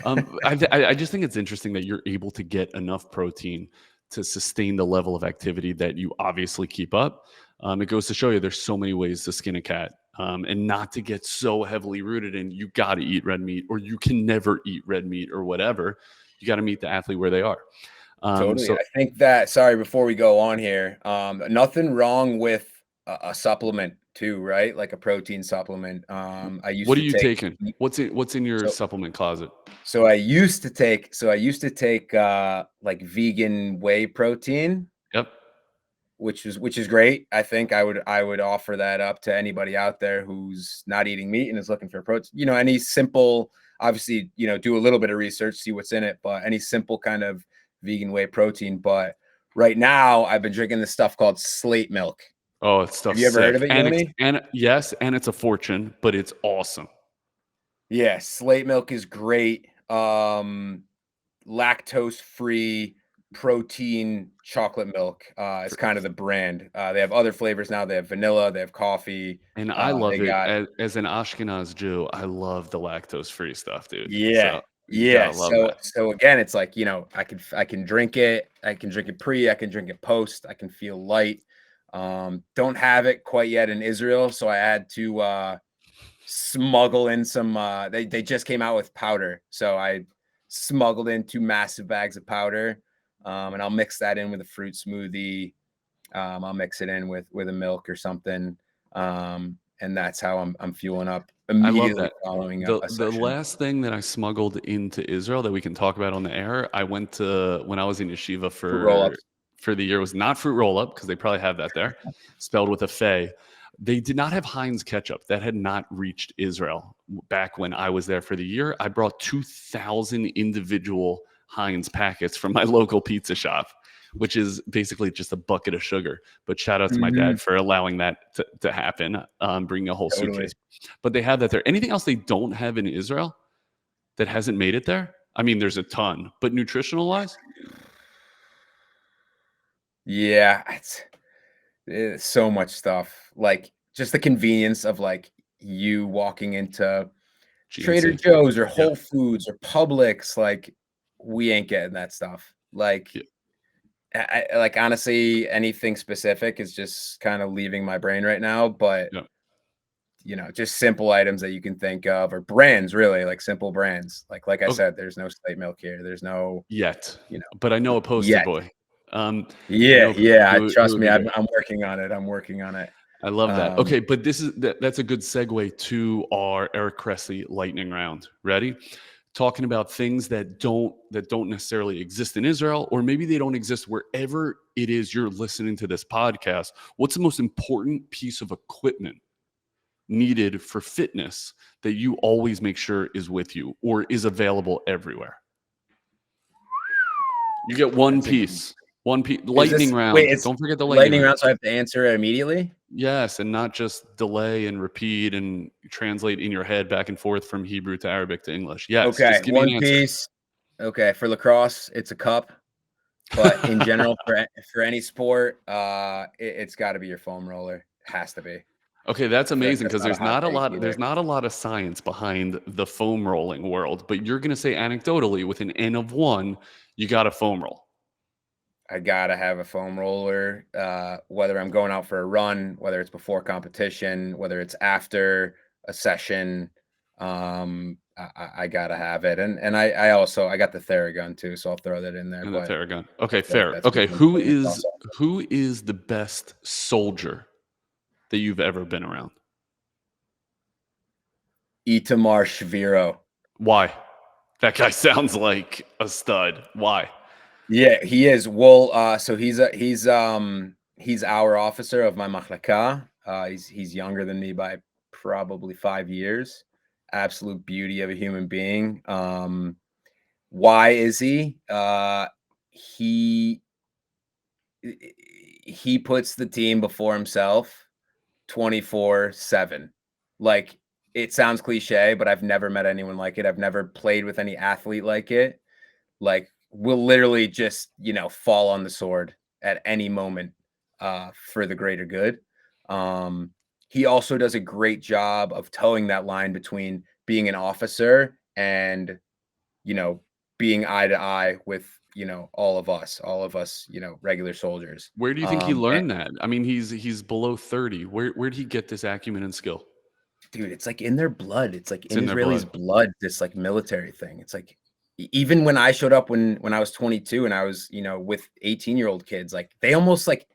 I just think it's interesting that you're able to get enough protein to sustain the level of activity that you obviously keep up. It goes to show you there's so many ways to skin a cat, and not to get so heavily rooted in you got to eat red meat or you can never eat red meat or whatever. You got to meet the athlete where they are. Totally. So I think that, sorry, before we go on here, nothing wrong with a supplement too, right? Like a protein supplement. I used what are to you take, taking? What's in your so, supplement closet? so I used to take like vegan whey protein, Yep. which is great. I think I would offer that up to anybody out there who's not eating meat and is looking for protein. You know, any simple, obviously, you know, do a little bit of research, see what's in it, but any simple kind of vegan whey protein. But right now I've been drinking this stuff called slate milk. Oh, it's Have stuff you ever heard sick. of it, Yoni? And yes, and it's a fortune, but it's awesome. Yeah, slate milk is great. Lactose free protein chocolate milk. It's kind of the brand. They have other flavors now. They have vanilla, they have coffee. And I love They it got as an Ashkenaz Jew. I love the lactose-free stuff, dude. Yeah. So you Yeah. gotta love that. So again, it's like, you know, I can drink it. I can drink it pre, I can drink it post. I can feel light. Don't have it quite yet in Israel, so I had to smuggle in some they just came out with powder. So I smuggled in 2 massive bags of powder. And I'll mix that in with a fruit smoothie. I'll mix it in with a milk or something. And that's how I'm fueling up I love immediately that. following a The session. last thing that I smuggled into Israel that we can talk about on the air, I went to when I was in yeshiva Fruit roll-ups. for the year was not fruit roll up because they probably have that there, spelled with a fe. They did not have Heinz ketchup. That had not reached Israel back when I was there for the year. I brought 2,000 individual Heinz packets from my local pizza shop, which is basically just a bucket of sugar. But shout out to my Mhm. dad for allowing that to happen, bringing a whole Totally. suitcase. But they have that there. Anything else they don't have in Israel that hasn't made it there? I mean, there's a ton, but nutritional wise, Yeah, it's so much stuff. Like just the convenience of like you walking into Trader GNC. Joe's or Yep. Whole Foods or Publix, like we ain't getting that stuff. Like Yeah. like honestly, anything specific is just kind of leaving my brain right now. But Yep. you know, just simple items that you can think of, or brands, really, like simple brands. Like I Okay. said, there's no slate milk here. There's no, Yet, you know, but I know a poster yet. boy. I Yeah, know yeah. who Trust would me, be there. I'm working on it. I'm working on it. I love that. Um, Okay, but that's a good segue to our Eric Cressay lightning round. Ready? Talking about things that don't necessarily exist in Israel, or maybe they don't exist wherever it is you're listening to this podcast. What's the most important piece of equipment needed for fitness that you always make sure is with you or is available everywhere? You get one that's a piece. One piece. Is Lightning this wait? round. It's Don't forget the lightning lightning round. round, so I have to answer it immediately. Yes, and not just delay and repeat and translate in your head back and forth from Hebrew to Arabic to English. Yes, Okay, just give me an one answer. piece. Okay, for lacrosse, it's a cup. But in general, for any sport, it's got to be your foam roller. Has to be. Okay, that's I feel like amazing that's because not a hot take there's either. not a lot of science behind the foam rolling world, but you're gonna say anecdotally with an N of one, you got a foam roll. I gotta have a foam roller, whether I'm going out for a run, whether it's before competition, whether it's after a session. I gotta have it, and I also I got the Theragun too, so I'll throw that in there. And the But Theragun. I Okay, feel like fair. that's Okay, pretty important across all. who is the best soldier that you've ever been around? Itamar Shaviro. Why? That guy sounds like a stud. Why? Yeah, he is. Well, so he's our officer of my machlaka. He's younger than me by probably 5 years. Absolute beauty of a human being. Why is he? He he puts the team before himself 24/7. Like it sounds cliche, but I've never met anyone like it. I've never played with any athlete like it. Like will literally just, you know, fall on the sword at any moment for the greater good. Um, he also does a great job of towing that line between being an officer and, you know, being eye to eye with all of us, regular soldiers. Where do you think he And, learned that? I mean, he's below 30. Where did he get this acumen and skill? dude, it's like in their blood. It's like It's in in their Israelis' blood. blood, this like military thing. It's like even when I showed up when I was 22 and I was, with 18-year-old kids, like they almost like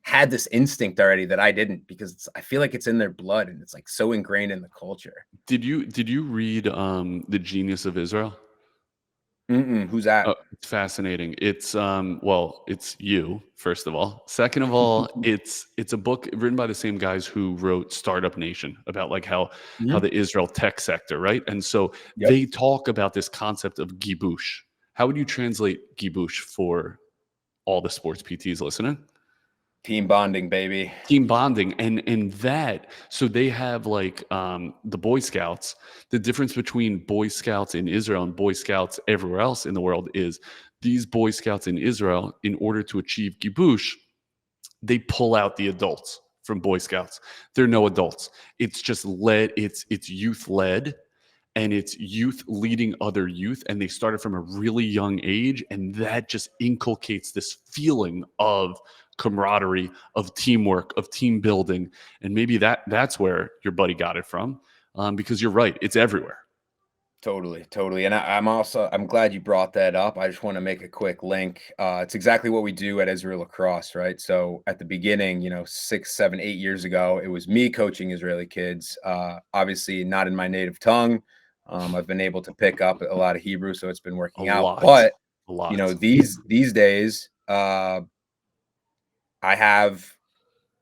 had this instinct already that I didn't, because I feel like it's in their blood and it's like so ingrained in the culture. Did you read The Genius of Israel? Who's that? Oh, it's fascinating. It's well, it's you, first of all. Second of all, it's a book written by the same guys who wrote Startup Nation, about like how Mhm. the Israel tech sector, right? And so Yep. they talk about this concept of gibush. How would you translate gibush for all the sports PTs listening? Team bonding, baby. Team bonding. And that, so they have like the Boy Scouts. The difference between Boy Scouts in Israel and Boy Scouts everywhere else in the world is these Boy Scouts in Israel, in order to achieve gibush, they pull out the adults from Boy Scouts. There are no adults. It's just led, it's youth led, and it's youth leading other youth, and they started from a really young age, and that just inculcates this feeling of camaraderie, of teamwork, of team building. And maybe that's where your buddy got it from, because you're right, it's everywhere. Totally, totally. And I'm glad you brought that up. I just want to make a quick link. It's exactly what we do at Israel Lacrosse, right? So at the beginning, 6, 7, 8 years ago, it was me coaching Israeli kids. Obviously not in my native tongue. I've been able to pick up a lot of Hebrew, so it's been A working out. lot, But a lot. these days, I have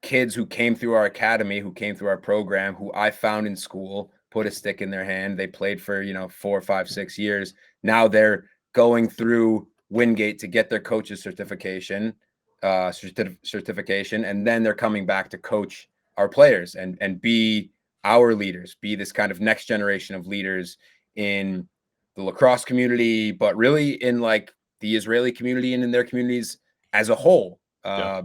kids who came through our academy, who came through our program, who I found in school, put a stick in their hand. They played for, 4, 5, 6 years. Now they're going through Wingate to get their coach's certification, and then they're coming back to coach our players and be our leaders, be this kind of next generation of leaders in the lacrosse community, but really in like the Israeli community and in their communities as a whole. Yeah,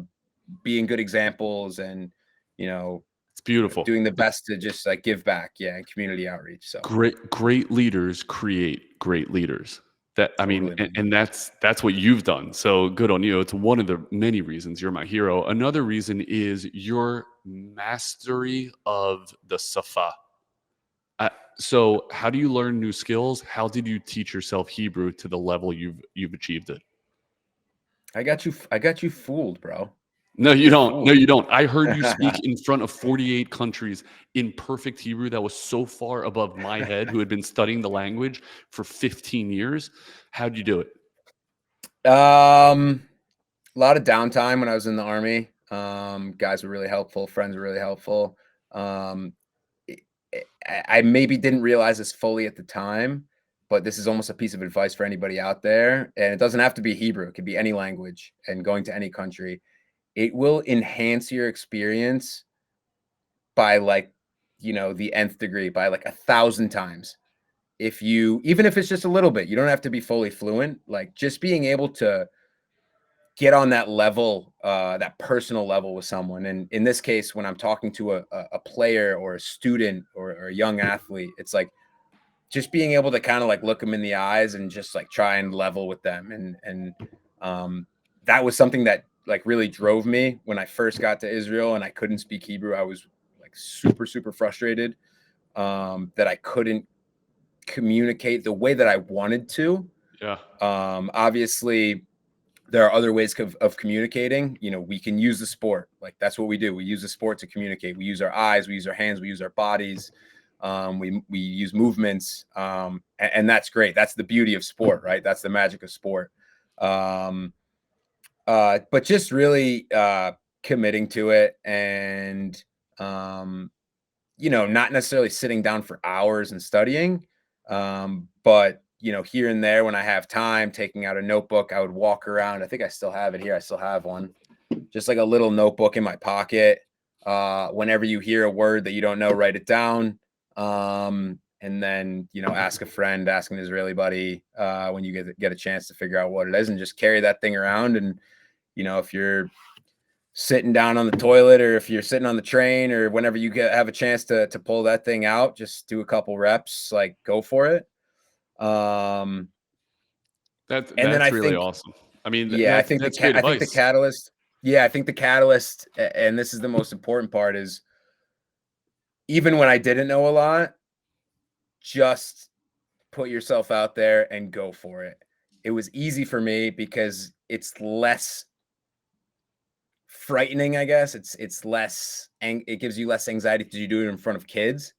Being good examples and it's beautiful. doing the best to just like give back, and community outreach. So Great leaders create great leaders. That, I mean, totally, man. and that's what you've done. So good on you. It's one of the many reasons you're my hero. Another reason is your mastery of the safa. Uh, so how do you learn new skills? How did you teach yourself Hebrew to the level you've achieved it? I got you fooled, bro. No, you You're don't. No, fooled. you don't. I heard you speak in front of 48 countries in perfect Hebrew that was so far above my head, who had been studying the language for 15 years. How'd you do it? A lot of downtime when I was in the army. Guys were really helpful. Friends were really helpful. Um, I maybe didn't realize this fully at the time, but this is almost a piece of advice for anybody out there. And it doesn't have to be Hebrew. It could be any language, and going to any country. It will enhance your experience by like, the nth degree, by like 1,000 times. Even if it's just a little bit, you don't have to be fully fluent. Like just being able to get on that level, that personal level with someone. And in this case, when I'm talking to a player or a student or a young athlete, it's like just being able to kind of like look them in the eyes and just like try and level with them. And that was something that like really drove me when I first got to Israel and I couldn't speak Hebrew. I was like super, super frustrated that I couldn't communicate the way that I wanted to. Yeah. Obviously, there are other ways of communicating. We can use the sport. Like that's what we do. We use the sport to communicate. We use our eyes, we use our hands, we use our bodies. We use movements. And that's great. That's the beauty of sport, right? That's the magic of sport. But just really committing to it and, not necessarily sitting down for hours and studying. But here and there when I have time, taking out a notebook, I would walk around. I think I still have it here. I still have one, just like a little notebook in my pocket. Whenever you hear a word that you don't know, write it down. And then, ask a friend, ask an Israeli buddy when you get a chance to figure out what it is, and just carry that thing around. And, if you're sitting down on the toilet or if you're sitting on the train or whenever you have a chance to pull that thing out, just do a couple reps, like go for it. And then That's I really think, awesome. I mean, yeah, that's great I think the advice. catalyst, yeah, I think the catalyst, and this is the most important part, is even when I didn't know a lot, just put yourself out there and go for it. It was easy for me because it's less frightening, I guess. It's less, and it gives you less anxiety to do it in front of kids,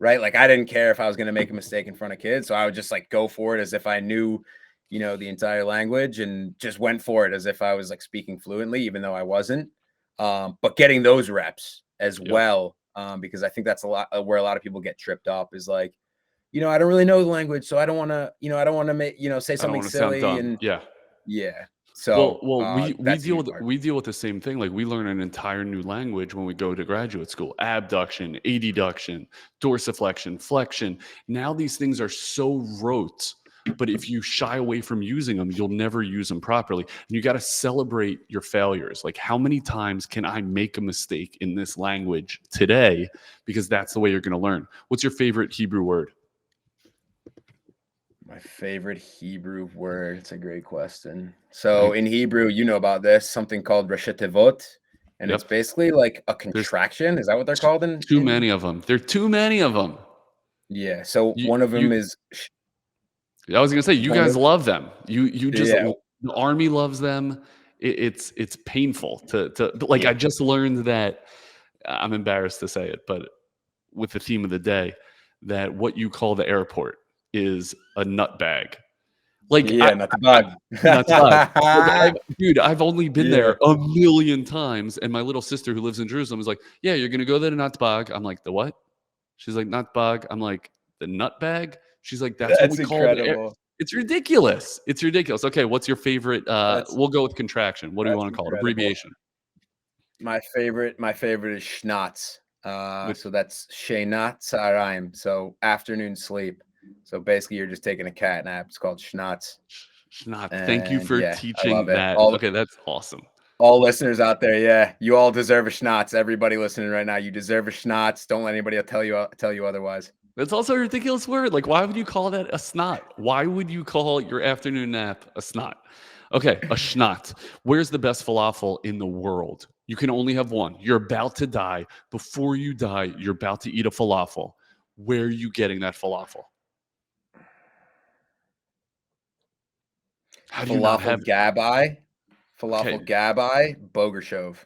right? Like I didn't care if I was going to make a mistake in front of kids, so I would just like go for it as if I knew, the entire language, and just went for it as if I was like speaking fluently, even though I wasn't. But getting those reps as Yep. well, because I think that's a lot where a lot of people get tripped up, is like, I don't really know the language, so I don't want to, I don't want to make, say I don't something want to sound silly, dumb. and Yeah. yeah. Well, So we that's a deal huge with part. the same thing. Like we learn an entire new language when we go to graduate school: abduction, adduction, dorsiflexion, flexion. Now these things are so rote, but if you shy away from using them, you'll never use them properly. And you got to celebrate your failures. Like, how many times can I make a mistake in this language today? Because that's the way you're going to learn. What's your favorite Hebrew word? My favorite Hebrew word. It's a great question. I, So in Hebrew, you know about this, something called Reshetevot, and it's yep. basically like a There's contraction. Is that what they're called too in? many of them. There are too many of them. Yeah. So You, one of them you, is I was gonna say, you one guys of love them. You just, yeah, the army loves them. It's painful to like. I yeah, just learned that, I'm embarrassed to say it, but with the theme of the day, that what you call the airport is a nut bag. Like yeah, not the bug. nuts bag. Like dude, I've only been Yeah, there a million times, and my little sister who lives in Jerusalem is like, "Yeah, you're gonna go there to Nutbag." I'm like, "The what?" She's like, "Nutbag." I'm like, "The nut bag." She's like, "That's what we that's call the air." incredible. It's ridiculous. It's ridiculous. Okay, what's your favorite? That's We'll go with contraction. What do you that's want to call it? incredible. Abbreviation. My favorite is schnatz. Which So that's Sheinat Tzaraim. So afternoon sleep. So basically, you're just taking a cat nap. It's called schnatz, not. Thank you and for yeah, I love teaching it. that. All Okay, that's awesome. all listeners out there, yeah, you all deserve a schnatz. Everybody listening right now, you deserve a schnatz. Don't let anybody tell you otherwise. That's also a ridiculous word. Like, why would you call that a snot? Why would you call your afternoon nap a snot? Okay, a schnot. Where's the best falafel in the world? You can only have one. You're about to die. Before you die, you're about to eat a falafel. Where are you getting that falafel? How do you not Falafel have? gabai, Okay, falafel gabai, bogershov,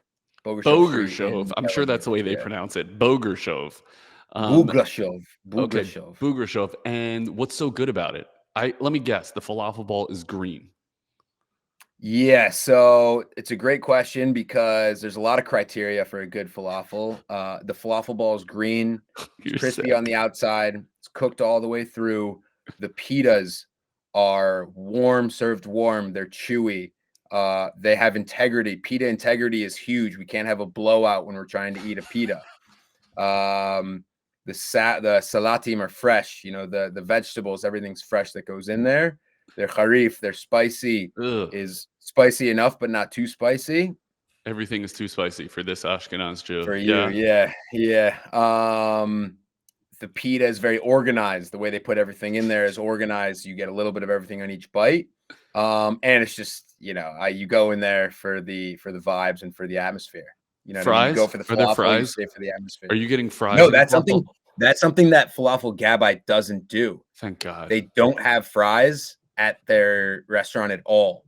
bogershov street Bogershov. in I'm Tel sure that's Aviv. the way they Yeah, pronounce it. Bogershov. Um, buglashov, okay, buglashov. Bogershov. And what's so good about it? Let me guess. The falafel ball is green. Yeah, so it's a great question because there's a lot of criteria for a good falafel. The falafel ball is green, it's You're crispy on sick. the outside, it's cooked all the way through. The pitas are warm, served warm, they're chewy. They have integrity. Pita integrity is huge. We can't have a blowout when we're trying to eat a pita. The salatim are fresh. The vegetables, everything's fresh that goes in there. They're harif. They're spicy. Ugh. Is spicy enough, but not too spicy Everything is too spicy for this Ashkenaz Jew. for you. Yeah. Yeah, yeah. The pita is very organized. The way they put everything in there is organized. You get a little bit of everything on each bite. And it's just, you go in there for the vibes and for the atmosphere. You know what I mean? You go Fries? for the Are there falafel, you fries? stay for the atmosphere. Are you getting fries No, in your that's falafel? something that falafel gabbai doesn't do. Thank God. They don't have fries at their restaurant at all.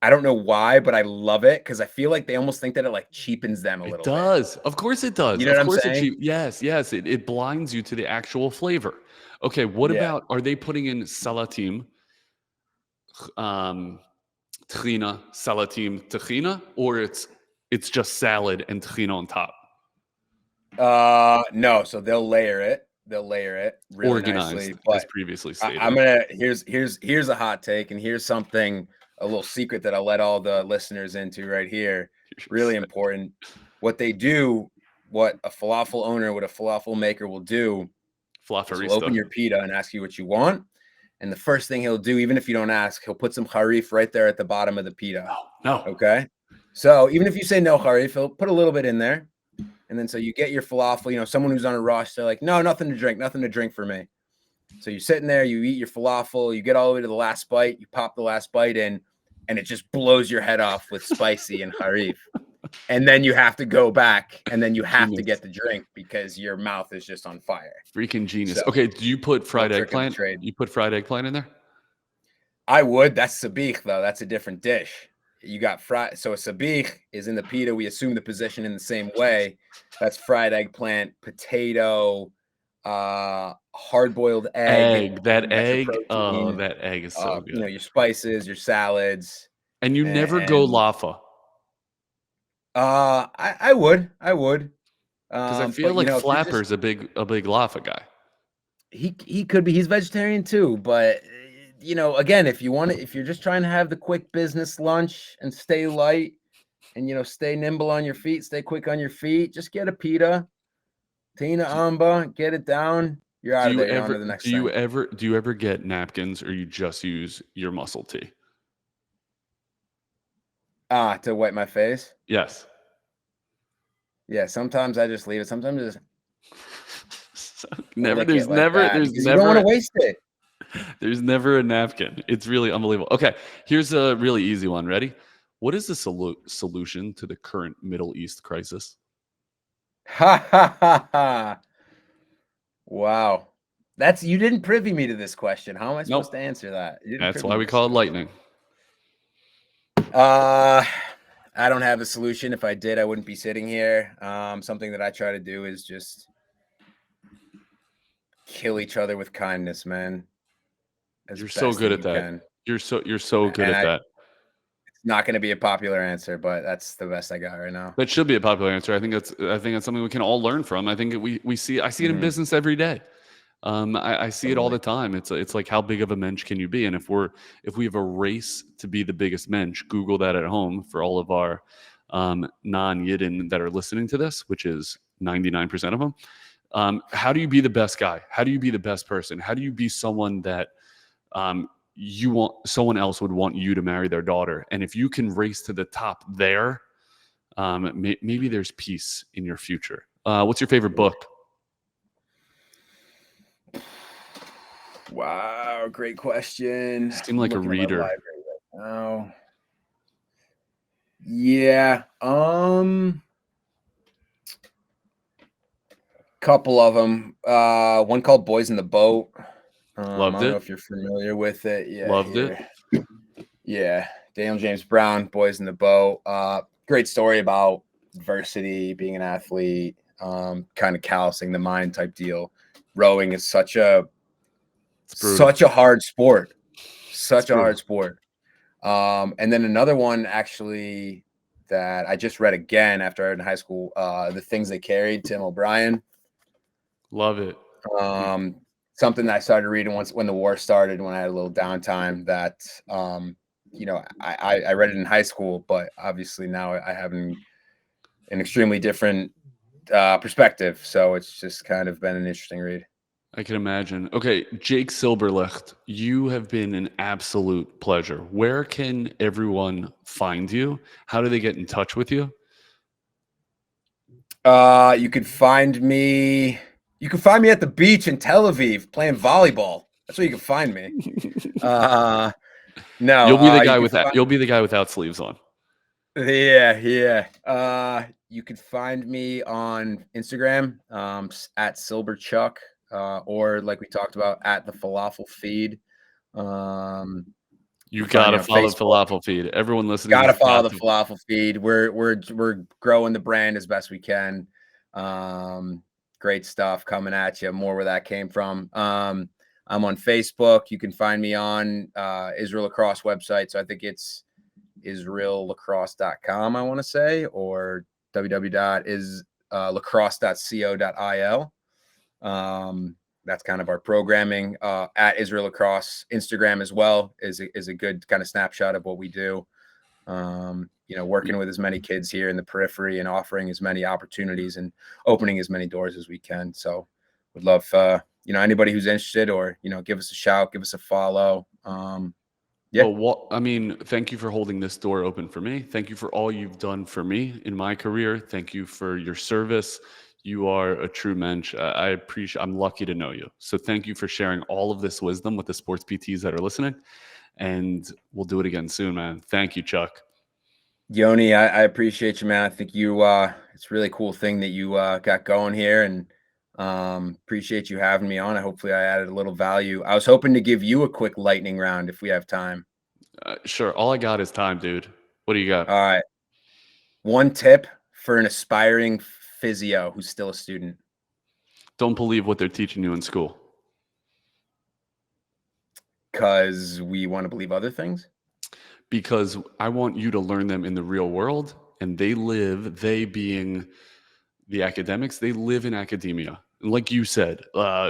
I don't know why, but I love it because I feel like they almost think that it like cheapens them a It little bit. does. Of course it does. You know Of what I'm course it saying? cheap. Yes, yes. It blinds you to the actual flavor. Okay, what Yeah. about, are they putting in salatim, um, tchina, salatim, tchina, or it's just salad and tchina on top? No, so they'll layer it. They'll layer it really Organized, nicely. as But previously I'm stated. gonna here's a hot take, and here's something, a little secret that I'll let all the listeners into right here. Really important. What they do, what a falafel owner, what a falafel maker will do, is he'll open Flafarista. your pita and ask you what you want. And the first thing he'll do, even if you don't ask, he'll put some harif right there at the bottom of the pita. No. Okay. So even if you say no harif, he'll put a little bit in there. And then so you get your falafel, someone who's on a rush, they're like, no, nothing to drink for me. So you're sitting there, you eat your falafel, you get all the way to the last bite, you pop the last bite in, and it just blows your head off with spicy and harif. And then you have to go back, and then you have to Genius. get the drink because your mouth is just on fire. Freaking genius. So Okay, do you put no fried trick of the eggplant? trade. You put fried eggplant in there? I would. That's sabich, though. That's a different dish. You got fried. So a sabich is in the pita. We assume the position in the same way. That's fried eggplant, potato, hard-boiled egg. That That's your egg. Oh, protein. that egg is so good. Your spices, your salads. And you never go And laffa. I would. Because I feel But like if you're just Flapper's a big laffa guy. he could be. He's vegetarian too, but again, if you're just trying to have the quick business lunch and stay light and stay nimble on your feet, stay quick on your feet, just get a pita, tina amba, get it down. You're out of there. You're on to the next thing. Do you ever get napkins, or you just use your muscle tee? To wipe my face? Yes. Yeah, sometimes I just leave it. Sometimes I just There's like never that, there's because you don't want never to waste it. there's never a napkin. It's really unbelievable. Okay, here's a really easy one. Ready? What is the solution to the current Middle East crisis? Ha ha ha ha. Wow. You didn't privy me to this question. How am I supposed to answer that? That's why we call it lightning. I don't have a solution. If I did, I wouldn't be sitting here. Something that I try to do is just kill each other with kindness, man. You're so good at that. You're so good at that. It's not going to be a popular answer, but that's the best I got right now. That should be a popular answer. I think that's something we can all learn from. I think I see it in business every day. I see it all the time. It's like, how big of a mensch can you be? And if we have a race to be the biggest mensch, Google that at home for all of our non-Yidden that are listening to this, which is 99% of them. How do you be the best guy? How do you be the best person? How do you be someone that someone else would want you to marry their daughter? And if you can race to the top there, maybe there's peace in your future. What's your favorite book? Wow, great question. You seem like a reader. Oh, yeah. Couple of them. One called "Boys in the Boat." Loved I don't it. know if you're familiar with it. Yeah, Loved it. Yeah, Daniel James Brown, "Boys in the Boat." Great story about adversity, being an athlete, kind of callousing the mind type deal. Rowing is such a hard sport. And then another one actually that I just read again after I was in high school, The Things They Carried, Tim O'Brien. Love it. Something that I started reading when the war started, when I had a little downtime, that I read it in high school, but obviously now I have an extremely different perspective. So it's just kind of been an interesting read. I can imagine. Okay, Jake Silberlicht, you have been an absolute pleasure. Where can everyone find you? How do they get in touch with you? You can find me at the beach in Tel Aviv playing volleyball. That's where you can find me. No, you'll be the guy without sleeves on. Yeah. You can find me on Instagram, at SilberChuck. Or like we talked about, at the falafel feed. You gotta follow the falafel feed. Everyone listening, gotta follow the falafel feed. We're growing the brand as best we can. Great stuff coming at you. More where that came from. I'm on Facebook. You can find me on Israel Lacrosse website. So I think it's israellacrosse.com, I want to say, or www.lacrosse.co.il. That's kind of our programming. At Israel Lacrosse Instagram as well is a good kind of snapshot of what we do. Working with as many kids here in the periphery and offering as many opportunities and opening as many doors as we can. So would love, anybody who's interested, or, give us a shout, give us a follow. Yeah. Well, I mean, thank you for holding this door open for me. Thank you for all you've done for me in my career. Thank you for your service. You are a true mensch. I appreciate. I'm lucky to know you. So thank you for sharing all of this wisdom with the sports PTs that are listening. And we'll do it again soon, man. Thank you, Chuck. Yoni, I appreciate you, man. I think you it's a really cool thing that you got going here, and appreciate you having me on. Hopefully I added a little value. I was hoping to give you a quick lightning round if we have time. Sure. All I got is time, dude. What do you got? All right. One tip for an aspiring physio who's still a student. Don't believe what they're teaching you in school. Because we want to believe other things? Because I want you to learn them in the real world, and they being the academics, they live in academia. Like you said,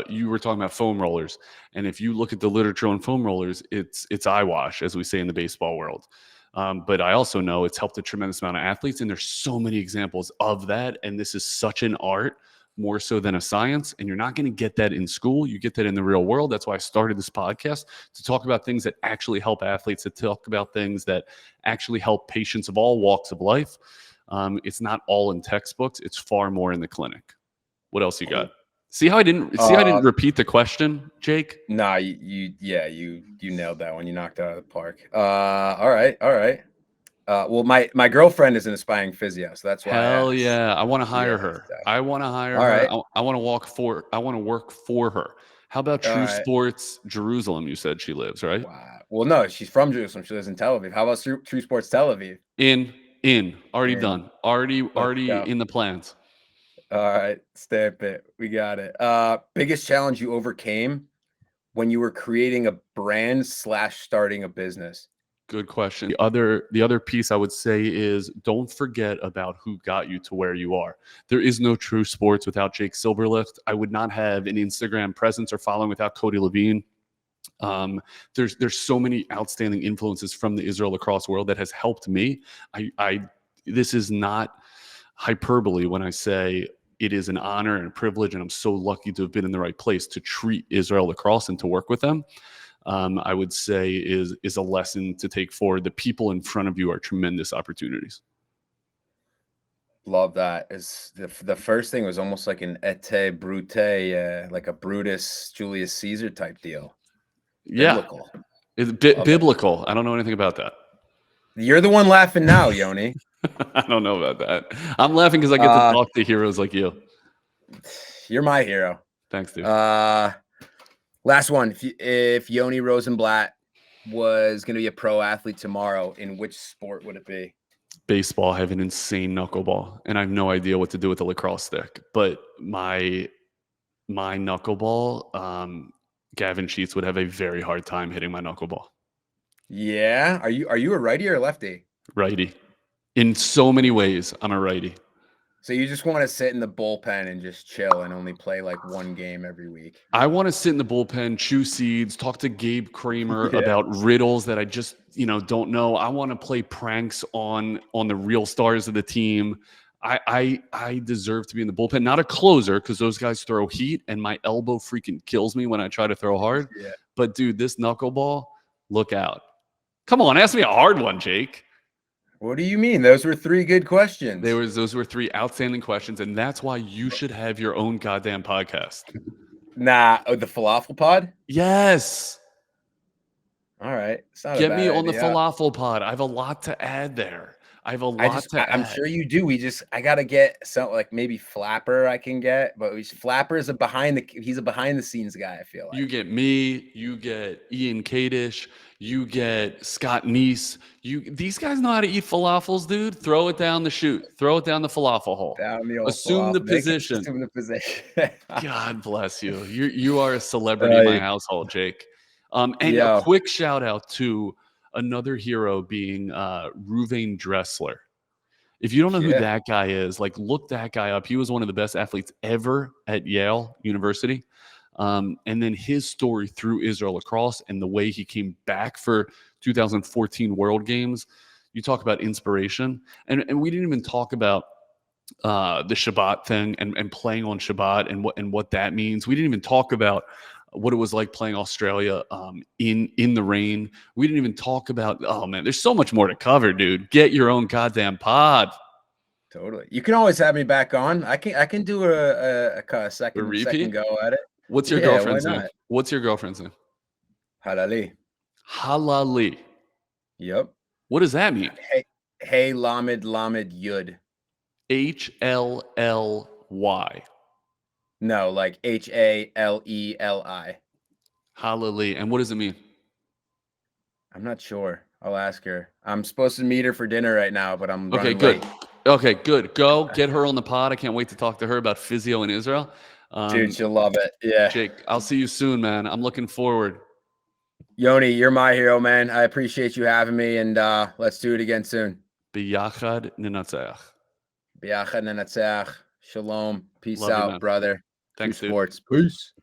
you were talking about foam rollers, and if you look at the literature on foam rollers, it's eyewash, as we say in the baseball world. But I also know it's helped a tremendous amount of athletes, and there's so many examples of that. And this is such an art, more so than a science. And you're not going to get that in school. You get that in the real world. That's why I started this podcast, to talk about things that actually help athletes, to talk about things that actually help patients of all walks of life. It's not all in textbooks. It's far more in the clinic. What else you got? See how I didn't repeat the question, Jake? Nah, you nailed that one. You knocked it out of the park. All right. Well, my girlfriend is an aspiring physio, so that's why. Hell yeah, I want to hire her. So. I want to hire All her. right. I want to work for her. How about True Sports Jerusalem? You said she lives, right? Wow. Well, no, she's from Jerusalem. She lives in Tel Aviv. How about True Sports Tel Aviv? Already done. Already in the plans. All right, stamp it. We got it. Biggest challenge you overcame when you were creating a brand / starting a business? Good question. The other piece I would say is, don't forget about who got you to where you are. There is no True Sports without Jake Silberlicht. I would not have an Instagram presence or following without Cody Levine. There's so many outstanding influences from the Israel Lacrosse world that has helped me. This is not hyperbole when I say it is an honor and a privilege, and I'm so lucky to have been in the right place to treat Israel Lacrosse and to work with them. I would say is a lesson to take forward. The people in front of you are tremendous opportunities. Love that. Is the first thing was almost like an ete brute, like a Brutus Julius Caesar type deal. Biblical. Yeah, it's biblical. I don't know anything about that. You're the one laughing now, Yoni. I don't know about that. I'm laughing because I get to talk to heroes like you. You're my hero. Thanks, dude. Last one. If Yoni Rosenblatt was going to be a pro athlete tomorrow, in which sport would it be? Baseball. I have an insane knuckleball, and I have no idea what to do with the lacrosse stick. But my knuckleball, Gavin Sheets would have a very hard time hitting my knuckleball. Yeah. Are you a righty or a lefty? Righty. In so many ways, I'm a righty. So you just want to sit in the bullpen and just chill and only play like one game every week? I want to sit in the bullpen, chew seeds, talk to Gabe Kramer about riddles that I just, don't know. I want to play pranks on the real stars of the team. I deserve to be in the bullpen, not a closer, because those guys throw heat and my elbow freaking kills me when I try to throw hard. Yeah. But dude, this knuckleball, look out. Come on, ask me a hard one, Jake. What do you mean? Those were 3 good questions. Those were 3 outstanding questions, and that's why you should have your own goddamn podcast. Nah, the Falafel Pod? Yes. All right. Get me on the Falafel Pod. I have a lot to add there. I'm sure you do. I gotta get something like maybe Flapper I can get, but Flapper is he's a behind the scenes guy, I feel like. You get me, you get Ian Kadish, you get Scott Neese. These guys know how to eat falafels, dude. Throw it down the chute. Throw it down the falafel hole. Assume the position. Assume the position. God bless you. You are a celebrity in my household, Jake. A quick shout out to another hero being Ruvain Dressler. If you don't know who that guy is, look that guy up. He was one of the best athletes ever at Yale University. And then his story through Israel Lacrosse and the way he came back for 2014 World Games. You talk about inspiration. And we didn't even talk about the Shabbat thing and playing on Shabbat and what that means. We didn't even talk about what it was like playing Australia in the rain. We didn't even talk about, oh man, there's so much more to cover, dude. Get your own goddamn pod. Totally. You can always have me back on. I can do a second repeat? go at it. What's your Yeah, why girlfriend's name? not? What's your girlfriend's name? Halali. Halali. Yep. What does that mean? Hey, Lamed Yud. HLLY. No, like HALELI. Halali. And what does it mean? I'm not sure. I'll ask her. I'm supposed to meet her for dinner right now, but I'm Okay, running good. late. Okay, good. Go get her on the pod. I can't wait to talk to her about physio in Israel. Dude, she'll love it. Yeah. Jake, I'll see you soon, man. I'm looking forward. Yoni, you're my hero, man. I appreciate you having me, and let's do it again soon. Biyachad ninatzeach. Biachad nenatzach. Shalom. Peace Love you, out, man. brother. Thanks, True dude. sports. Peace.